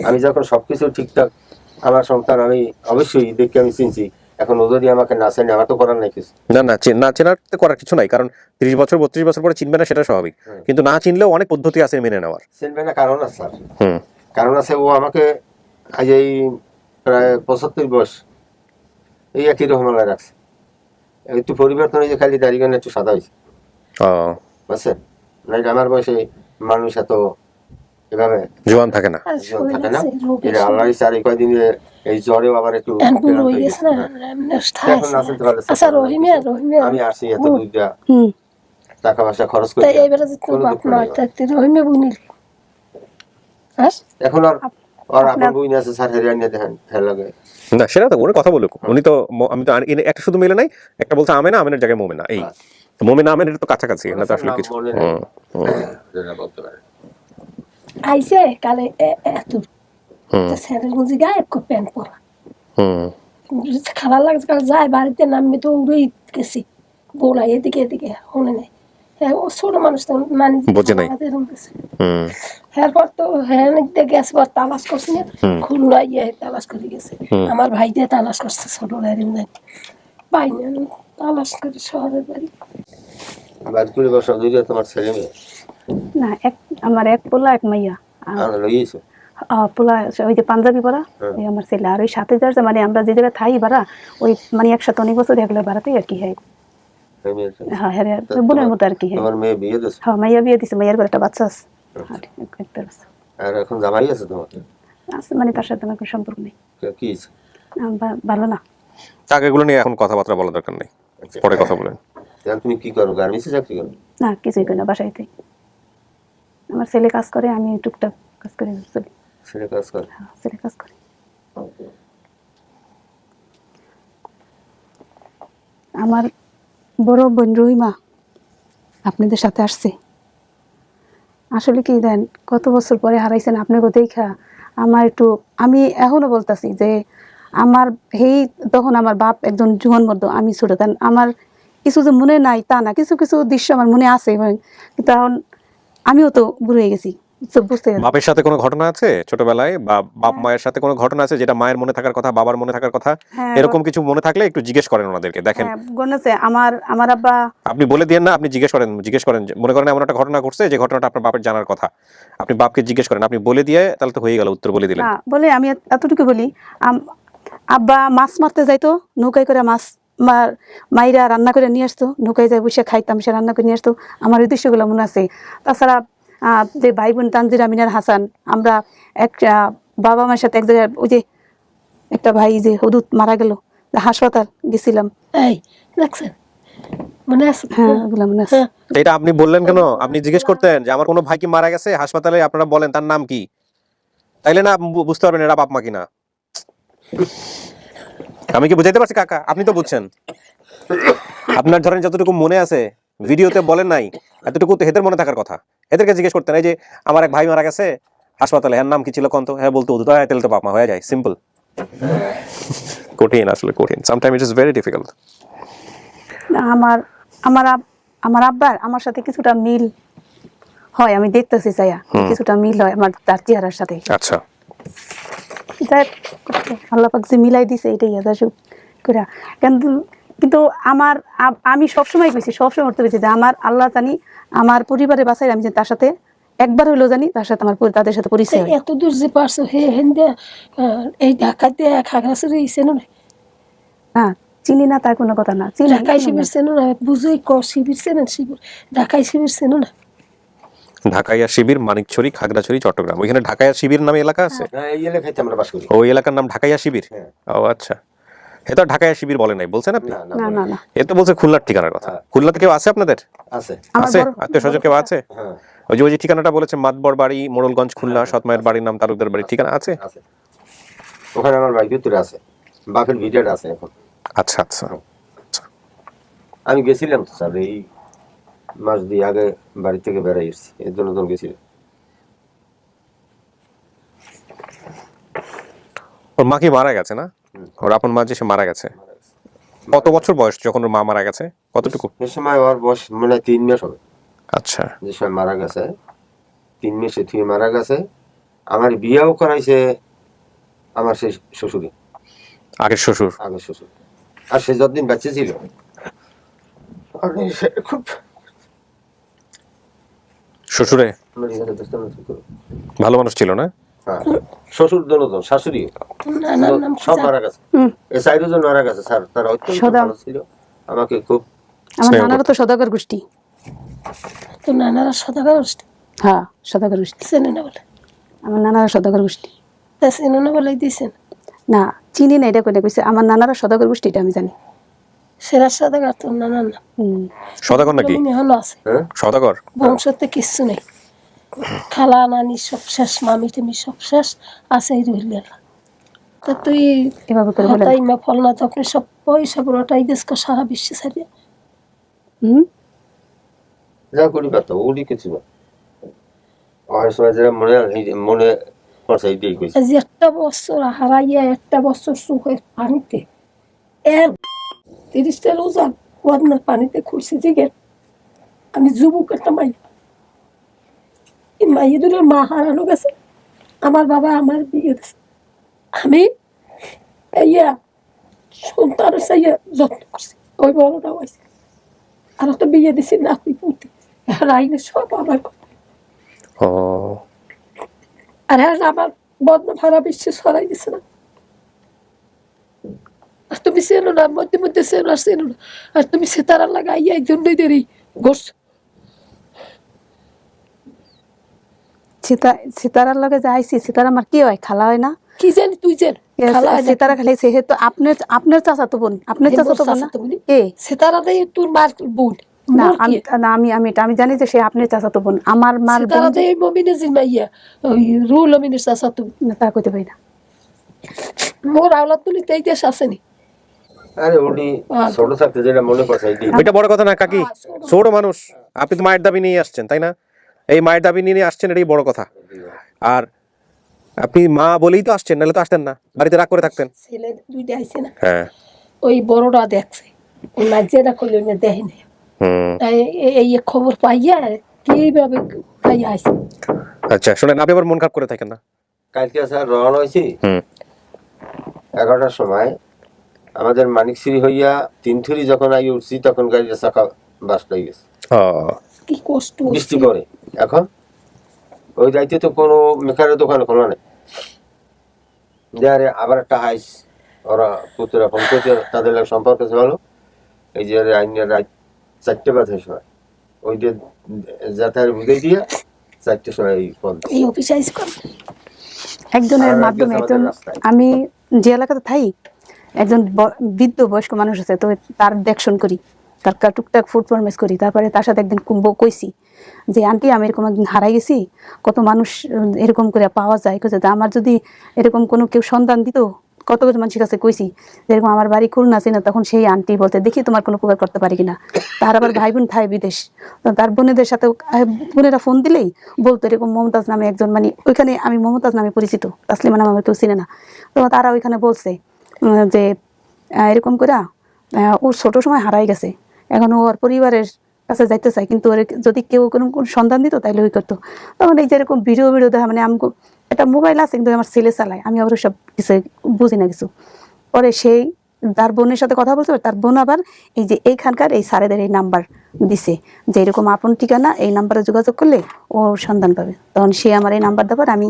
Speaker 1: আমি যখন সবকিছু ঠিকঠাক, আমার সন্তান আমি অবশ্যই দেখে আমি চিনছি। এখন ও যদি আমাকে না চেনে, আমার তো করার নাই কিছু।
Speaker 2: না না, না চেনার তো করার কিছু নাই, কারণ 30 বছর 32 বছর পরে চিনবে না, সেটা স্বাভাবিক। কিন্তু না চিনলেও অনেক পদ্ধতি আছে মেনে নেওয়ার।
Speaker 1: চিনবে না, কারণ আছে স্যার।
Speaker 2: হুম,
Speaker 1: কারণ আছে, ও আমাকে আজ এই প্রায় 75 বয়স এই একই রকম রাখছে। একটু পরিবর্তন হয়েছে, খালি দাড়িখানে একটু সাদা হয়েছে,
Speaker 2: ও
Speaker 1: বুঝছেন? নাই আমার বয়সে মানুষ এত এভাবে
Speaker 2: জোয়ান থাকে না।
Speaker 3: আর
Speaker 1: জীবন
Speaker 3: শরীর
Speaker 1: থাকে না।
Speaker 3: আছে, রোগ
Speaker 1: এটা আল্লাহ চার এই কয়দিন এই জ্বরেও আবার একটু
Speaker 3: বুড়ো হয়ে গেছে না,
Speaker 1: এখন না চিনতে পারলে
Speaker 3: আচ্ছা রহিমিয়া রহিমিয়া
Speaker 1: আমি আসছি এত দুইটা
Speaker 4: হুম
Speaker 1: টাকা পয়সা খরচ করে,
Speaker 3: তাই এবারে যে তোর বাপ মা থাকতে রহিমিয়া বুঝলি আর
Speaker 1: এখন আর আপনার বই আছে স্যার, হেরিয়ে নিয়ে দেখেন হ্যাঁ লাগে
Speaker 2: না, সেটা তো উনি কথা বলুক। উনি তো আমি তো একটা শুধু মেলে নাই, একটা বলছে আমেনা, আমেনের জায়গায় মোমেনা। এই মোমেনা আমেন, এটা তো কাছাকাছি না, তো আসলে কিছু।
Speaker 1: যেটা বলতে পারে।
Speaker 3: আইছে কালে এত স্যারের মুজি গায়ে প্যান্ট পরা খারাপ লাগছে, কাল যায় বাড়িতে নামবে তো উড়েই গেছি বলাই এদিকে এদিকে শুনে নেই। হ্যাঁ, ও ছোট মানুষ তো নানি
Speaker 2: বোঝে নাই।
Speaker 3: এরপর তো হ্যাঁ গেছে, পর তালাশ করছি না, খুলনা ইয়ে তালাশ করে গেছে। আমার ভাই দিয়ে তালাশ করছে, ছোট ভাই না তালাশ করে শহরের বাড়ি।
Speaker 1: বাড়ি করে বসা দুইটা তোমার ছেলে মেয়ে
Speaker 4: না, আমার এক পোলা এক মাইয়া।
Speaker 1: আর লইয়েছো
Speaker 4: পোলা ওই যে পাঞ্জাবি পরা, ওই আমার ছেলে। আর ওই সাথে যাচ্ছে, মানে আমরা যে জায়গায় থাই ভাড়া, ওই মানে একসাথে অনেক বছর এগুলো ভাড়াতেই আর কি। হ্যাঁ হ্যাঁ হ্যাঁ, বোনের মতো আর কি। হ্যাঁ
Speaker 1: তোমার মেয়ে বিয়ে দিয়েছো?
Speaker 4: হ্যাঁ, মাইয়া বিয়ে দিছে, মাইয়ার ঘরে একটা বাচ্চা আছে। একটা আছে।
Speaker 1: আর এখন জামাই আছে তোমার?
Speaker 4: আছে, মানে তার সাথে আমার কোনো সম্পর্ক নেই।
Speaker 1: কি হয়েছে?
Speaker 4: ভালো না।
Speaker 2: তাকে এগুলো নিয়ে এখন কথাবার্তা বলার দরকার নেই, পরে কথা বলেন।
Speaker 1: তুমি কি করো? গার্মেন্টসে চাকরি করো?
Speaker 4: না, কিছুই করি না, বাসাইতে। আমার ছেলে কাজ করে, আমি টুকটাক কাজ করে চলি।
Speaker 1: ছেলে কাজ করে?
Speaker 4: হ্যাঁ, ছেলে কাজ করে। আমার বড় বোন রহিমা আপনাদের সাথে আসছে। আসলে কি দেন, কত বছর পরে হারাইছেন আপনাকে দেখা আমার একটু, আমি এখনো বলতেছি যে আমার তখন আমার বাপ একজন জুয়ান মর্দ, আমি ছোট। দেন আমার কিছু যে মনে নাই তা না, কিছু কিছু দৃশ্য আমার মনে আছে, কিন্তু এখন আমিও তো বুড়ো হয়ে গেছি, বুঝতে গেছি।
Speaker 2: বাপের সাথে কোনো ঘটনা আছে ছোটবেলায়, বা বাপ মায়ের সাথে কোনো ঘটনা আছে যেটা মায়ের মনে থাকার কথা, বাবার মনে থাকার কথা? এরকম কিছু মনে থাকলে একটু জিজ্ঞেস করেন ওনাদেরকে। দেখেন
Speaker 4: গণেছে আমার আব্বা, আপনি
Speaker 2: বলে দিয়েন না, আপনি জিজ্ঞেস করেন মনে করেন এমন একটা ঘটনা ঘটছে যে ঘটনাটা আপনার বাপের জানার কথা, আপনি বাপকে জিজ্ঞেস করেন, আপনি বলে দিয়ে তাহলে তো হয়ে গেল, উত্তর বলে দিলেন।
Speaker 4: বলে আমি এতটুকু বলি, আব্বা মাছ মারতে যাইতো, নৌকায় করে মাছ মাইরা রান্না করে নিয়ে আসতো, নৌকায় যাই বসে খাইতাম, সে রান্না করে নিয়ে আসতো। আমার এই দৃশ্যগুলো মনে আছে। তাছাড়া যে ভাই বোন তানজিরা মিনার হাসান, আমরা এক বাবা মার সাথে এক জায়গায়, ওই যে একটা ভাই যে হদুত মারা গেল, হাসপাতাল গেছিলাম।
Speaker 3: এই দেখছেন মনে আছে?
Speaker 4: হ্যাঁ, ওগুলো মনে আছে।
Speaker 2: এটা আপনি বললেন কেন? আপনি জিজ্ঞেস করতেন যে আমার কোনো ভাই কি মারা গেছে হাসপাতালে, আপনারা বলেন তার নাম কি, তাইলে না বুঝতে পারবেন এরা বাপ মা কিনা। আমি কি বুঝাইতে পারছি কাকা? আপনি তো বুঝছেন। আপনার ধরেন যতটুকু মনে আছে ভিডিওতে বলেন নাই, এতটুকু তো হেদের মনে থাকার কথা। এদেরকে জিজ্ঞেস করতেন, এই যে আমার এক ভাই মারা গেছে হাসপাতালে, এর নাম কি ছিল কন্ত? হ্যাঁ বলতো, তাহলে তো বাপ মা হয়ে যায়, সিম্পল। কঠিন, আসলে কঠিন, sometime it is very difficult.
Speaker 4: আমার আব্বার আমার সাথে কিছুটা মিল হয়, আমি দেখতেছি চাইয়া কিছুটা মিল হয় আমার তার চেহারার সাথে।
Speaker 2: আচ্ছা,
Speaker 4: আল্লাহ পাক যে মিলাই দিছে এটাই করে। কিন্তু আমি সবসময় কইছি, সবসময় করতে পেরেছি যে আমার আল্লাহ জানি আমার পরিবারে বাঁচাই, আমি যে তার সাথে একবার হইলো জানি তার সাথে আমার তাদের সাথে পরিচয় হয়।
Speaker 3: এত দূর যে পারছো হে হেন্দে এই ঢাকাতে খাগড়াছড়ি চেনো না,
Speaker 4: হ্যাঁ চিনি না তার কোনো কথা না, চিনি
Speaker 3: ঢাকায় শিবির চেনো না, বুঝোই ক শিবির চেনেন, শিবির ঢাকায় শিবির চেনো না?
Speaker 2: ঢাকাইয়া শিবির, মানিকছড়ি, খাগড়াছড়ি, চট্টগ্রাম, ওইখানে ঢাকাইয়া শিবির নামে এলাকা আছে?
Speaker 1: হ্যাঁ, এই এলাকাতে আমরা বাস করি।
Speaker 2: ওই এলাকার নাম ঢাকাইয়া শিবির?
Speaker 1: হ্যাঁ।
Speaker 2: ও আচ্ছা, এ তো ঢাকাইয়া শিবির বলে নাই, বলছেন আপনি?
Speaker 1: না না
Speaker 4: না না না
Speaker 2: এ তো বলছে খুলনার ঠিকানার কথা। খুলনাতে কেউ আছে আপনাদের?
Speaker 1: আছে।
Speaker 4: আমার
Speaker 2: আছে
Speaker 4: বড়-
Speaker 2: আত্মীয় স্বজন কেউ আছে?
Speaker 1: হ্যাঁ
Speaker 2: ওই যে ঠিকানাটা বলেছে মাতবর বাড়ি, মোড়লগঞ্জ, খুলনা, সৎমায়ের বাড়ির নাম তালুকদার বাড়ি, ঠিকানা আছে?
Speaker 1: আছে, ওখানে আমার ভাই ভিতরে আছে, বাপের ভিডিওটা আছে এখন।
Speaker 2: আচ্ছা আচ্ছা।
Speaker 1: আমি গেছিলাম তো স্যার, এই মাস 2 আগে বাড়ি থেকে বেড়াই এসেছি, এর জন্য তো গেছিলাম।
Speaker 2: ওর মা কি মারা গেছে না? ওর আপন মা যে সে মারা গেছে। কত বছর বয়স যখন ওর মা মারা গেছে? কতটুকু?
Speaker 1: এ সময় ওর বয়স মনে হয় 3 মাস হবে।
Speaker 2: আচ্ছা।
Speaker 1: যে সময় মারা গেছে 3 মাসে তুই মারা গেছে। আমার বিয়েও করাইছে আমার সেই শ্বশুরে,
Speaker 2: আগের শ্বশুর?
Speaker 1: আগের শ্বশুর। আর সে যতদিন বাচ্চা ছিল খুব
Speaker 2: শ্বশুরে
Speaker 1: হ্যাঁ,
Speaker 2: ভালো মানুষ ছিল না?
Speaker 1: শ্বশুর দনজন, শাশুড়ি
Speaker 3: নানার নাম কি
Speaker 1: সব
Speaker 3: জানো?
Speaker 1: মারা গেছে।
Speaker 4: হুম।
Speaker 1: এই 4 জন মারা গেছে স্যার, তারা অত্যন্ত
Speaker 4: সদা-
Speaker 1: ভালো ছিল, আমাকে খুব
Speaker 4: আমার
Speaker 2: স্নেহ
Speaker 4: নানারা তো সদাগর গোষ্ঠী।
Speaker 3: তো নানারা সদাগর গোষ্ঠী
Speaker 4: হ্যাঁ সদাগর গোষ্ঠী,
Speaker 3: চেনে না বলে,
Speaker 4: আমার নানারা সদাগর গোষ্ঠী।
Speaker 3: তা চেনে না বলে দিয়েছেন।
Speaker 4: না চিনি না, এটা কোনে কইছে আমার নানারা সদাগর গোষ্ঠী, এটা আমি জানি।
Speaker 3: সেরা সদাগর তোর নানার নাম
Speaker 2: সদাগর নাকি?
Speaker 3: এখনো আছে,
Speaker 1: হ্যাঁ
Speaker 2: সদাগর?
Speaker 3: বংশতে কিচ্ছু নেই, খালা নানি সব শেষ, মামি টামি সব শেষ, আছে এই রহিল। তা তুই
Speaker 4: এভাবে করে বলেন।
Speaker 3: হতাই মা ফল না তখন সব পয়সা পুরোটাই দেশ সারা বিশ্বে ছাড়িয়ে
Speaker 4: হুম,
Speaker 1: যা করি পারতো ওগুলি কিছু না। অনেক সময় যেটা মনে পড়ছে এইটাই কইছে।
Speaker 3: আজ একটা বছর হারাইয়া একটা বছর চোখের পানিতে এর 30টা রোজা বদনার পানিতে খুলছি যে আমি যুবক একটা মাই, এই মাইয়ে দুটোর মা হারানো গেছে, আমার বাবা আমার বিয়ে দিয়েছে, আমি ইয়া সন্তানের চাইয়া যত্ন করছি, ওই বড়টা হয়েছে, আর একটা বিয়ে দিছি নাতি পুতি, আইনে সব আমার কথা।
Speaker 2: ও
Speaker 3: আর হ্যাঁ আমার বদনা ভাড়া বিশ্বে সরাই দিছে না, আর তুমি চেনো না, মধ্যে মধ্যে চেনো আর চেনো না, আর তুমি সেতারা লাগাইয়া এই জন্যই দেরি করছো।
Speaker 4: সিতারার লগে যে আইছি, সিতারা আমার কি হয়, খালা হয় না?
Speaker 3: কি জানি তুই জান খালা হয় না।
Speaker 4: সিতারা খালি সেহেতু আপনার চাচাতো বোন, আপনার চাচাতো বোন না? কে?
Speaker 3: সেতারা দেয় তোর মার বোন,
Speaker 4: না
Speaker 3: মোর কি?
Speaker 4: আমি জানি যে সে আপনার চাচাতো বোন, আমার মার বোন।
Speaker 3: সেতারা দেয় মমিনে জিমাইয়া ওই রুল অমিনের চাচা তুমি,
Speaker 4: না, তা কইতে পারি না।
Speaker 3: মোর আওলাদ তুলি তেই দেশ আসেনি।
Speaker 1: আরে উনি ছোট থাকতে যেটা মনে করছে এইটাই।
Speaker 2: ওইটা বড় কথা না কাকি, ছোট মানুষ। আপনি তো মায়ের দাবি নিয়ে আসছেন তাই না? এই মায়ের দাবি নিয়ে আসছেন, এটাই বড় কথা। আর আপনি মা বলেই তো আসছেন, নাহলে তো আসতেন না, বাড়িতে রাগ করে থাকতেন।
Speaker 3: ছেলে দুইটা আইছে না,
Speaker 2: হ্যাঁ।
Speaker 3: ওই বড়টা দেখছে, ওই মাঝেটা করলে দেখে নেই,
Speaker 2: হুম।
Speaker 3: এই খবর পাইয়া কিভাবে পাইয়া আইছে।
Speaker 2: আচ্ছা শোনেন, আপনি আবার মন খারাপ করে থাকেন না।
Speaker 1: কালকে স্যার রওনা হয়েছি
Speaker 2: হুম।
Speaker 1: 11টার সময়, আমাদের মানিকশ্রী হইয়া 3 যখন আগে উঠছি তখন গাড়ির চাকা বাস হয়ে গেছে,
Speaker 2: ও
Speaker 3: কি কষ্ট
Speaker 1: বৃষ্টি পরে। এখন ওই দায়িত্বে তো কোনো মেকারের দোকান খোলা নেই, যে আবার একটা হাইস ওরা পুতুরা ফোন করছে, তাদের লাগে সম্পর্ক আছে ভালো, এই যে আইনের রাত 4টে বাজে সময় ওই যে যাতায়াত বুঝে দিয়া 4টের সময় এই ফোন
Speaker 3: এই অফিসে আইস কর।
Speaker 4: একজনের
Speaker 1: আর
Speaker 4: মাধ্যমে
Speaker 1: আমাদের
Speaker 4: একজন,
Speaker 1: রাস্তায়।
Speaker 4: আমি যে এলাকাতে থাই একজন বৃদ্ধ বয়স্ক মানুষ আছে, তো তার দেখশন করি, তার টুকটাক ফুড ফরমেস করি। তারপরে তার সাথে একদিন কইছি যে আন্টি আমি এরকম একদিন হারাই গেছি, কত মানুষ এরকম করে পাওয়া যায়, কইছে আমার যদি এরকম কোনো কেউ সন্ধান দিত, কত কত মানুষের কাছে কইছি যেরকম আমার বাড়ি খুলনা আছে না, তখন সেই আন্টি বলতে দেখি তোমার কোনো উপকার করতে পারি কিনা। তার আবার ভাই বোন থাই বিদেশ, তো তার বোনেদের সাথে বোনেরা ফোন দিলেই বলতো এরকম মমতাজ নামে একজন, মানে ওইখানে আমি মমতাজ নামে পরিচিত, তাসলিমা নাম আমার কেউ চিনে না, তো তারা ওইখানে বলছে যে এরকম করে ওর ছোট সময় হারাই গেছে, এখন ওর পরিবারের কাছে যাইতে চাই, কিন্তু ওর যদি কেউ কোনো সন্ধান দিত তাইলে ওই করতো। তখন এই যে এরকম ভিডিও দেখা, মানে আমি একটা মোবাইল আছে কিন্তু আমার ছেলে চালায়, আমি আবার সব কিছু বুঝি না কিছু। পরে সেই তার বোনের সাথে কথা বলছে, তার বোন আবার এই যে এইখানকার এই স্যারেদের এই নাম্বার দিছে যে এরকম আপন ঠিকানা, এই নাম্বারে যোগাযোগ করলে ও সন্ধান পাবে। তখন সে আমার এই নাম্বার দেওয়ার আমি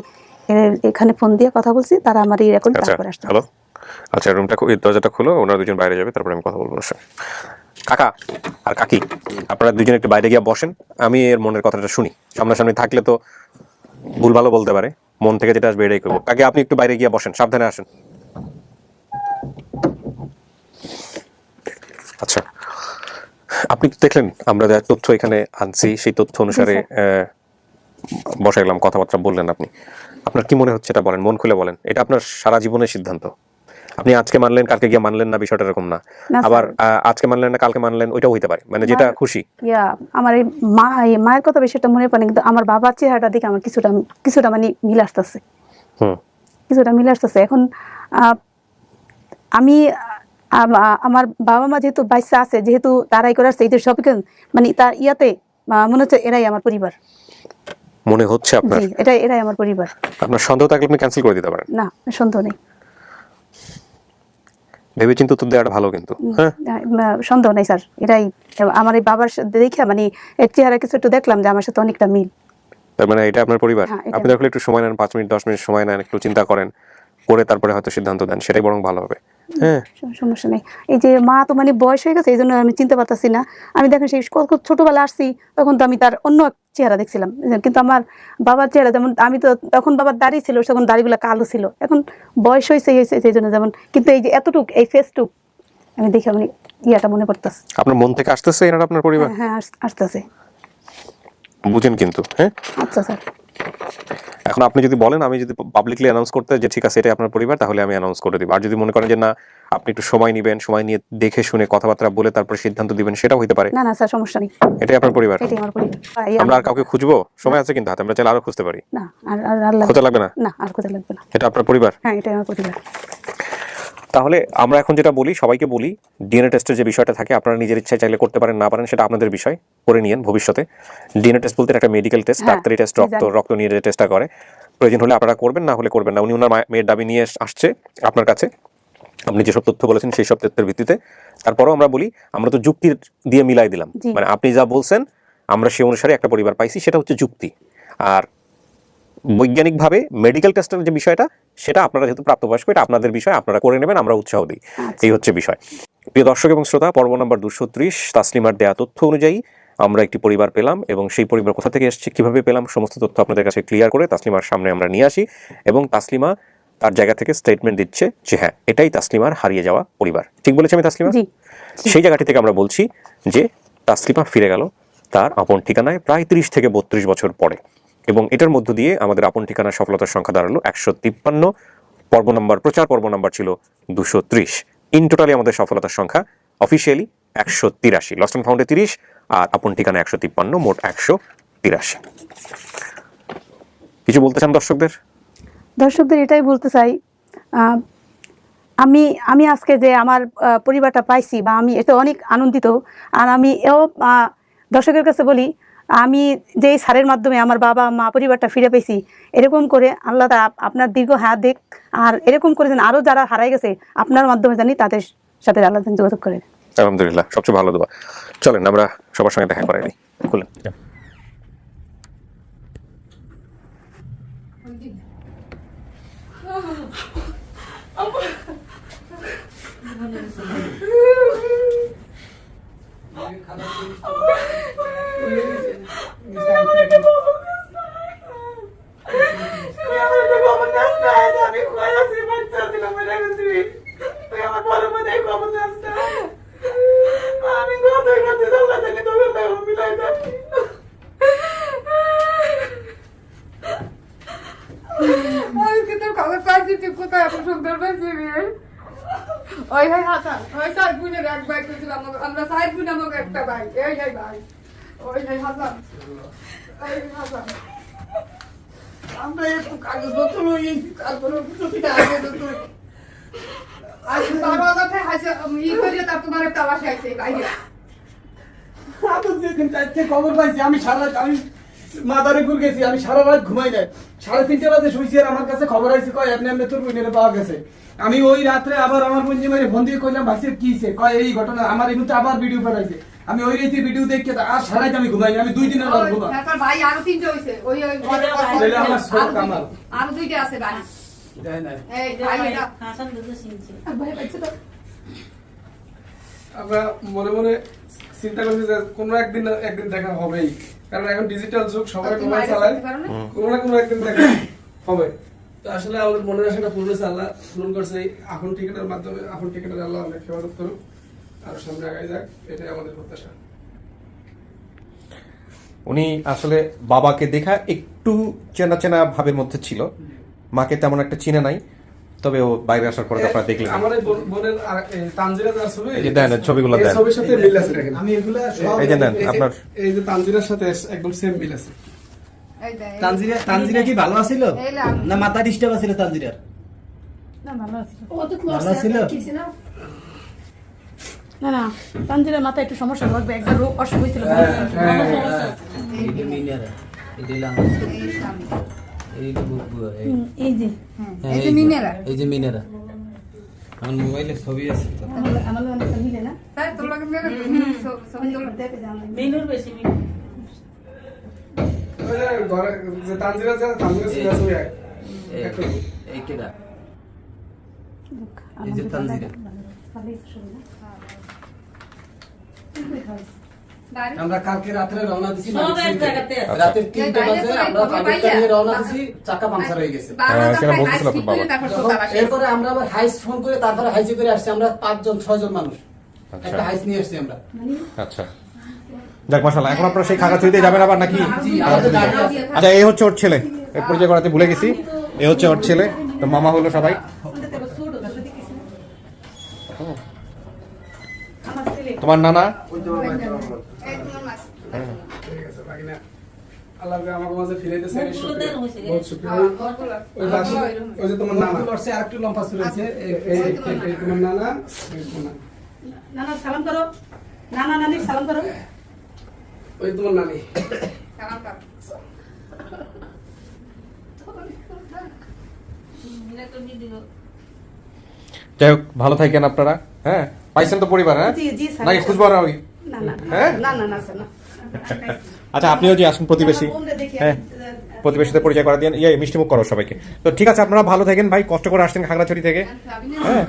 Speaker 4: এখানে ফোন দিয়ে কথা বলছি, তারা আমার এই রেকর্ড
Speaker 2: আচ্ছা
Speaker 4: তারপরে আসছে।
Speaker 2: হ্যালো, আচ্ছা রুমটা দরজাটা খুলো, ওনারা দুজন বাইরে যাবে, তারপরে আমি কথা বলবো ওনার সঙ্গে। কাকা আর কাকি, আপনারা দুজন একটু বাইরে গিয়ে বসেন, আমি এর মনের কথাটা শুনি। সামনাসামনি থাকলে তো ভুল ভালো বলতে পারে, মন থেকে যেটা আসবে এটাই করবো। কাকি আপনি একটু বাইরে গিয়ে বসেন, সাবধানে আসেন। আচ্ছা, আপনি তো দেখলেন আমরা যা তথ্য এখানে আনছি, সেই তথ্য অনুসারে বসাইলাম, কথাবার্তা বললেন আপনি। আপনার কি মনে হচ্ছে এটা বলেন, মন খুলে বলেন। এটা আপনার সারা জীবনের সিদ্ধান্ত। আপনি আজকে মানলেন, কালকে গিয়ে মানলেন না, বিষয়টা এরকম না। আবার আজকে মানলেন না, কালকে মানলেন, ওইটাও হইতে পারে, মানে যেটা খুশি।
Speaker 4: আমার এই মায়ের কথা বেশি একটা মনে পড়ে, কিন্তু আমার বাবার চেহারাটা দেখে আমার কিছুটা মানে মিল আসতেছে, কিছুটা মিল আসতেছে। এখন আমি আমার বাবা মা যেহেতু বাইসা আছে, যেহেতু তারাই করে আসছে, এদের সবকে মানে তার ইয়াতে মনে হচ্ছে এরাই আমার পরিবার
Speaker 2: মনে হচ্ছে আপনার।
Speaker 4: জি, এরাই আমার পরিবার।
Speaker 2: আপনার সন্দেহ থাকলে আপনি ক্যান্সেল করে দিতে পারেন।
Speaker 4: না, সন্দেহ নেই,
Speaker 2: ভেবেচিন্তে উত্তর দেওয়াটা ভালো, কিন্তু হ্যাঁ
Speaker 4: সন্দেহ নেই স্যার। এরাই আমার এই বাবার সাথে দেখে মানে এর চেহারা কিছু একটু দেখলাম যে আমার সাথে অনেকটা মিল।
Speaker 2: তার মানে এটা আপনার পরিবার।
Speaker 4: হ্যাঁ,
Speaker 2: আপনি দেখলে একটু সময় নেন, 5 মিনিট 10 মিনিট সময় নেন, একটু চিন্তা করেন, করে তারপরে হয়তো সিদ্ধান্ত দেন, সেটাই বরং ভালো হবে। হ্যাঁ,
Speaker 4: সমস্যা নেই। এই যে মা তো মানে বয়স হয়ে গেছে, এই জন্য আমি চিনতে পারতাছি না। আমি দেখেন সেই ছোটবেলা আসছি, তখন তো আমি তার অন্য এক চেহারা দেখছিলাম, কিন্তু আমার বাবার চেহারা যেমন, আমি তো তখন বাবার দাড়ি ছিল, তখন দাড়িগুলো কালো ছিল, এখন বয়স হয়েছে সেই জন্য যেমন, কিন্তু এই যে এতটুক এই ফেসটুক আমি দেখে মানে ইয়াটা মনে পড়তেছে।
Speaker 2: আপনার মন থেকে আসতেছে এনারা আপনার পরিবার?
Speaker 4: হ্যাঁ, আসতেছে।
Speaker 2: বুঝেন কিন্তু। হ্যাঁ,
Speaker 4: আচ্ছা স্যার।
Speaker 2: এখন আপনি যদি বলেন, আমি যদি পাবলিকলি অ্যানাউন্স করতে যে ঠিক আছে এটাই আপনার পরিবার, তাহলে আমি অ্যানাউন্স করে দিব। আর যদি মনে করেন যে না, আপনি একটু সময় নেবেন, সময় নিয়ে দেখে শুনে কথাবার্তা বলে তারপর সিদ্ধান্ত দিবেন, সেটাও হতে পারে।
Speaker 4: না স্যার, সমস্যা নেই,
Speaker 2: এটাই আপনার পরিবার।
Speaker 4: এটাই আমার পরিবার।
Speaker 2: আমরা আর কাউকে খুঁজবো? সময় আছে কিন্তু হাতে, আমরা চাইলে আরো খুঁজতে পারি।
Speaker 4: না, আর
Speaker 2: খোঁজা লাগবে না?
Speaker 4: না, আর খোঁজা লাগবে না।
Speaker 2: এটা আপনার পরিবার?
Speaker 4: হ্যাঁ, এটাই আমার পরিবার।
Speaker 2: তাহলে আমরা এখন যেটা বলি, সবাইকে বলি, ডিএনএ টেস্টের যে বিষয়টা থাকে, আপনারা নিজের ইচ্ছায় চাইলে করতে পারেন, না পারেন সেটা আপনাদের বিষয়, করে নিয়েন ভবিষ্যতে। ডিএনএ টেস্ট বলতে একটা মেডিকেল টেস্ট, ডাক্তারি টেস্ট, রক্ত নিয়ে যে টেস্টটা করে, প্রয়োজন হলে আপনারা করবেন, না হলে করবেন না। উনি ওনার মেয়ের দাবি নিয়ে আসছে আপনার কাছে, আপনি যেসব তথ্য বলেছেন সেই সব তথ্যের ভিত্তিতে। তারপরেও আমরা বলি, আমরা তো যুক্তি দিয়ে মিলাই দিলাম, মানে আপনি যা বলছেন আমরা সে অনুসারে একটা পরিবার পাইছি, সেটা হচ্ছে যুক্তি। আর বৈজ্ঞানিকভাবে মেডিকেল টেস্টের যে বিষয়টা, সেটা আপনারা যেহেতু প্রাপ্তবয়স্ক, এটা আপনাদের বিষয়, আপনারা করে নেবেন, আমরা উৎসাহ দিই। এই হচ্ছে বিষয়। প্রিয় দর্শক এবং শ্রোতা, পর্ব নম্বর 230 তাসলিমার দেয়া তথ্য অনুযায়ী আমরা একটি পরিবার পেলাম, এবং সেই পরিবার কোথা থেকে এসেছে, কিভাবে পেলাম, সমস্ত তথ্য আপনাদের কাছে ক্লিয়ার করে তাসলিমার সামনে আমরা নিয়ে আসি, এবং তাসলিমা তার জায়গা থেকে স্টেটমেন্ট দিচ্ছে যে হ্যাঁ, এটাই তাসলিমার হারিয়ে যাওয়া পরিবার। ঠিক বলেছি আমি তাসলিমা? সেই জায়গাটি থেকে আমরা বলছি যে তাসলিমা ফিরে গেল তার আপন ঠিকানায় প্রায় 30 থেকে 32 বছর পরে, এবং এটার মধ্য দিয়ে আমাদের আপন ঠিকানার সফলতার সংখ্যা দাঁড়ালো 153। প্রচার পর্ব নাম্বার ছিল 230। ইন টোটালি আমাদের সফলতার সংখ্যা অফিসিয়ালি 183। লস্ট অ্যান্ড ফাউন্ডে 30 আর আপন ঠিকানা 153, মোট 183। কিছু বলতে চান দর্শকদের?
Speaker 4: এটাই বলতে চাই, আমি আজকে যে আমার পরিবারটা পাইছি, বা আমি এটা অনেক আনন্দিত। আর আমি দর্শকের কাছে বলি, আমি যে স্যারের মাধ্যমে আমার বাবা মা পরিবারটা ফিরে পেয়েছি, এরকম করে আল্লাহ আপনার দীর্ঘ হায়াত দেখ, আর এরকম করে যেন আরও যারা হারাই গেছে আপনার মাধ্যমে জানি তাদের সাথে আল্লাহ যোগাযোগ করে।
Speaker 2: আলহামদুলিল্লাহ, সবচেয়ে ভালো দোয়া। চলেন আমরা সবার সঙ্গে দেখা করাই। খুলেন।
Speaker 5: কোথায় এত সুন্দর পাইছি ওই ভাই হাসান, ওই সাইড বোনের এক ভাই করেছিলাম, আমরা সাইড বোন আমাকে একটা ভাই, এই ভাই ওই ভাই হাসান, আমরা একটু কাগজ নতুন হয়েছি, তারপরে ছবিটা আগে নতুন আজ বারো কথায় হাসে ই করে তার তোমার একটা বাসা আছে বাইরে।
Speaker 6: যেদিন চাইতে খবর পাইছি আমি সারা আমি মাদারে ঘুর গেছি, আমি সারা রাত ঘুমাই নাই, 3:30 বাজে শুইছি, আর আমার কাছে খবর আইছে কয় এমনি এমনি তোর বোনের পাওয়া গেছে। আমি ওই রাত্রে আবার আমার বোন মারে ফোন দিয়ে কইলাম ভাইসে কি হইছে, কয় এই ঘটনা, আমার এমনিতে আবার ভিডিও পাঠাইছে। আমি ওই রাতে ভিডিও দেখে আর সারা রাত আমি ঘুমাই না, আমি 2 দিনের রাত ঘুমা।
Speaker 5: তারপর ভাই আরো 3টে হইছে, ওই
Speaker 6: তাহলে আমার সব কামাল।
Speaker 5: আরো 2টা আছে ভাই।
Speaker 6: দেয় না।
Speaker 5: এই ভাই এটা
Speaker 3: ভাই পাইছে তো
Speaker 6: আমরা মনে মনে চিন্তা করছি যে কোনো একদিন দেখা হবেই, কারণ এখন ডিজিটাল যুগ, সবাই মোবাইল চালায়, কোনো না কোনো একদিন দেখা হবে। তো আসলে আমাদের মনের আশাটা পূর্ণ হয়েছে, আল্লাহ পূরণ করছে এই এখন টিকেটের মাধ্যমে। এখন টিকেটের আল্লাহ অনেক হেফাজত করুক, আর সামনে আগাই যাক, এটাই আমাদের প্রত্যাশা।
Speaker 2: উনি আসলে বাবাকে দেখা একটু চেনা চেনা ভাবের মধ্যে ছিল, মাকে তেমন একটা চিনে নাই, তবে ও বাইরে আসার পরে আপনারা দেখলেন।
Speaker 6: আমার এই বোনের তানজিরা যার ছবি,
Speaker 2: এই যে দেন ছবিগুলো
Speaker 6: এই
Speaker 2: দেন,
Speaker 6: ছবির সাথে মিল আছে দেখেন। আমি এগুলা সব
Speaker 2: এই যে নেন আপনার,
Speaker 6: এই যে তানজিরার সাথে একদম সেম মিল আছে।
Speaker 5: এই দেখ
Speaker 9: তানজিরা কি ভালো আছিল
Speaker 5: এই লাম
Speaker 9: না মাথা ডিস্টার্ব আছিল তানজিরার?
Speaker 4: না ভালো আছে।
Speaker 3: ও তো
Speaker 9: ভালো ছিল?
Speaker 3: কিছু না
Speaker 4: না না, তানজিরার মাথায় একটু সমস্যা লাগবে, একবার অসুখ হয়েছিল।
Speaker 9: এই যে মিনারা এই দিলাম
Speaker 5: এই সামনে
Speaker 9: এই যে বুবু
Speaker 4: এই যে
Speaker 5: এই যে মিনেরা
Speaker 9: এই যে মিনারা আমার মোবাইলে ছবি আছে তো।
Speaker 4: আমার অনেকটা মিলে না,
Speaker 5: তাই তোর লাগে মেরে সব তোর
Speaker 4: দেখে যাও
Speaker 5: মিনুর বেশি
Speaker 6: ওই যে ঘরে যে তানজিরা ছিল ছবি আয় একটু
Speaker 9: এই কেডা এই যে তানজিরা
Speaker 5: দাঁড়ি
Speaker 9: আমরা কালকে রাতে রওনা দিছি, রাতে 3টা বাজে আমরা ফাইভটা নিয়ে রওনা দিছি, চাকা পাংচার হয়ে গেছে।
Speaker 2: কেন বলতেছিল আপনার বাবা?
Speaker 9: এরপরে আমরা আবার হাইস ফোন করে তারপরে হাইসে করে আসছি, আমরা 5-6 জন মানুষ একটা হাইস নিয়ে আসছি আমরা।
Speaker 2: আচ্ছা যাক মাশাআল্লাহ। এখন আপনারা সেই খাগড়াছড়িতে যাবেন আবার নাকি?
Speaker 9: জি, আমাদের গাড়ি আছে।
Speaker 2: আচ্ছা এই হচ্ছে ওর ছেলে, এর পরিচয় করাতে ভুলে গেছি, এই হচ্ছে ওর ছেলে, তো মামা হলো সবাই। তোমার নানা,
Speaker 5: এই তোমার মাছ
Speaker 6: ঠিক আছে বাকিনা আল্লাহ আমাকে মাঝে ফিরে দিয়েছে, এই শুকরিয়া, বহুত শুকরিয়া। ওই পাশে ওই যে তোমার নানা
Speaker 9: করছে আরেকটু লম্বা চুল আছে,
Speaker 6: এই তোমার নানা, এই তোমার নানা,
Speaker 4: নানা সালাম করো, নানা নানি সালাম করো।
Speaker 6: ওই তোমার নানি।
Speaker 5: সালাম কর
Speaker 2: যাই হোক ভালো থাকেন আপনারা। হ্যাঁ পাইছেন তো পরিবার? হ্যাঁ
Speaker 4: জি, জি, স্যার।
Speaker 2: নাকি খুঁজবার ওই?
Speaker 4: না না
Speaker 2: হ্যাঁ?
Speaker 4: না না না স্যার, না।
Speaker 2: আচ্ছা আপনিও যে আসুন প্রতিবেশী, হ্যাঁ প্রতিবেশীদের পরিচয় করে দিন, ইয়ে মিষ্টিমুখ করো সবাইকে। তো ঠিক আছে আপনারা ভালো থাকেন ভাই, কষ্ট করে আসছেন খাগড়াছড়ি থেকে। হ্যাঁ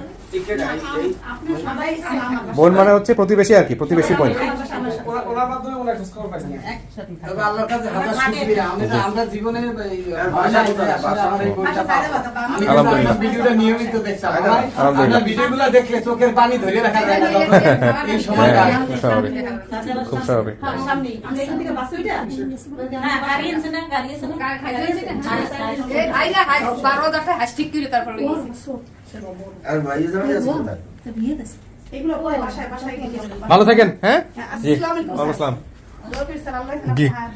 Speaker 2: বোন মানে হচ্ছে প্রতিবেশী আর কি, প্রতিবেশী বোন।
Speaker 6: ওনার মাধ্যমে ওনার খোঁজ খবর পাইছেন।
Speaker 9: তবে আল্লাহর কাছে হাজার শুকরিয়া, আমরা জীবনে ভাষা কোথায় আসলে আমার এই বইটা পাবো। আমি কিন্তু
Speaker 2: আলহামদুলিল্লাহ।
Speaker 9: আপনার ভিডিওটা নিয়মিত দেখতাম,
Speaker 2: আলহামদুলিল্লাহ।
Speaker 9: আপনার ভিডিওগুলো দেখলে চোখের পানি ধরে রাখা যায় না তখন এই সময়টা।
Speaker 2: হ্যাঁ, খুব স্বাভাবিক, খুব স্বাভাবিক।
Speaker 4: আমরা এখান থেকে বাস উঠে
Speaker 5: আইলা হাই 12 টাকা হাস ঠিক করে তারপর লই
Speaker 1: আর ভাই জামাই আছে কোথায়?
Speaker 4: এগুলো বাসায় বাসায় গিয়ে
Speaker 2: ভালো থাকেন। হ্যাঁ জি
Speaker 4: আসসালামু আলাইকুম।
Speaker 2: ওয়ালাইকুম আসসালাম।
Speaker 4: স্যার, আল্লাহ
Speaker 2: জি।
Speaker 4: হ্যাঁ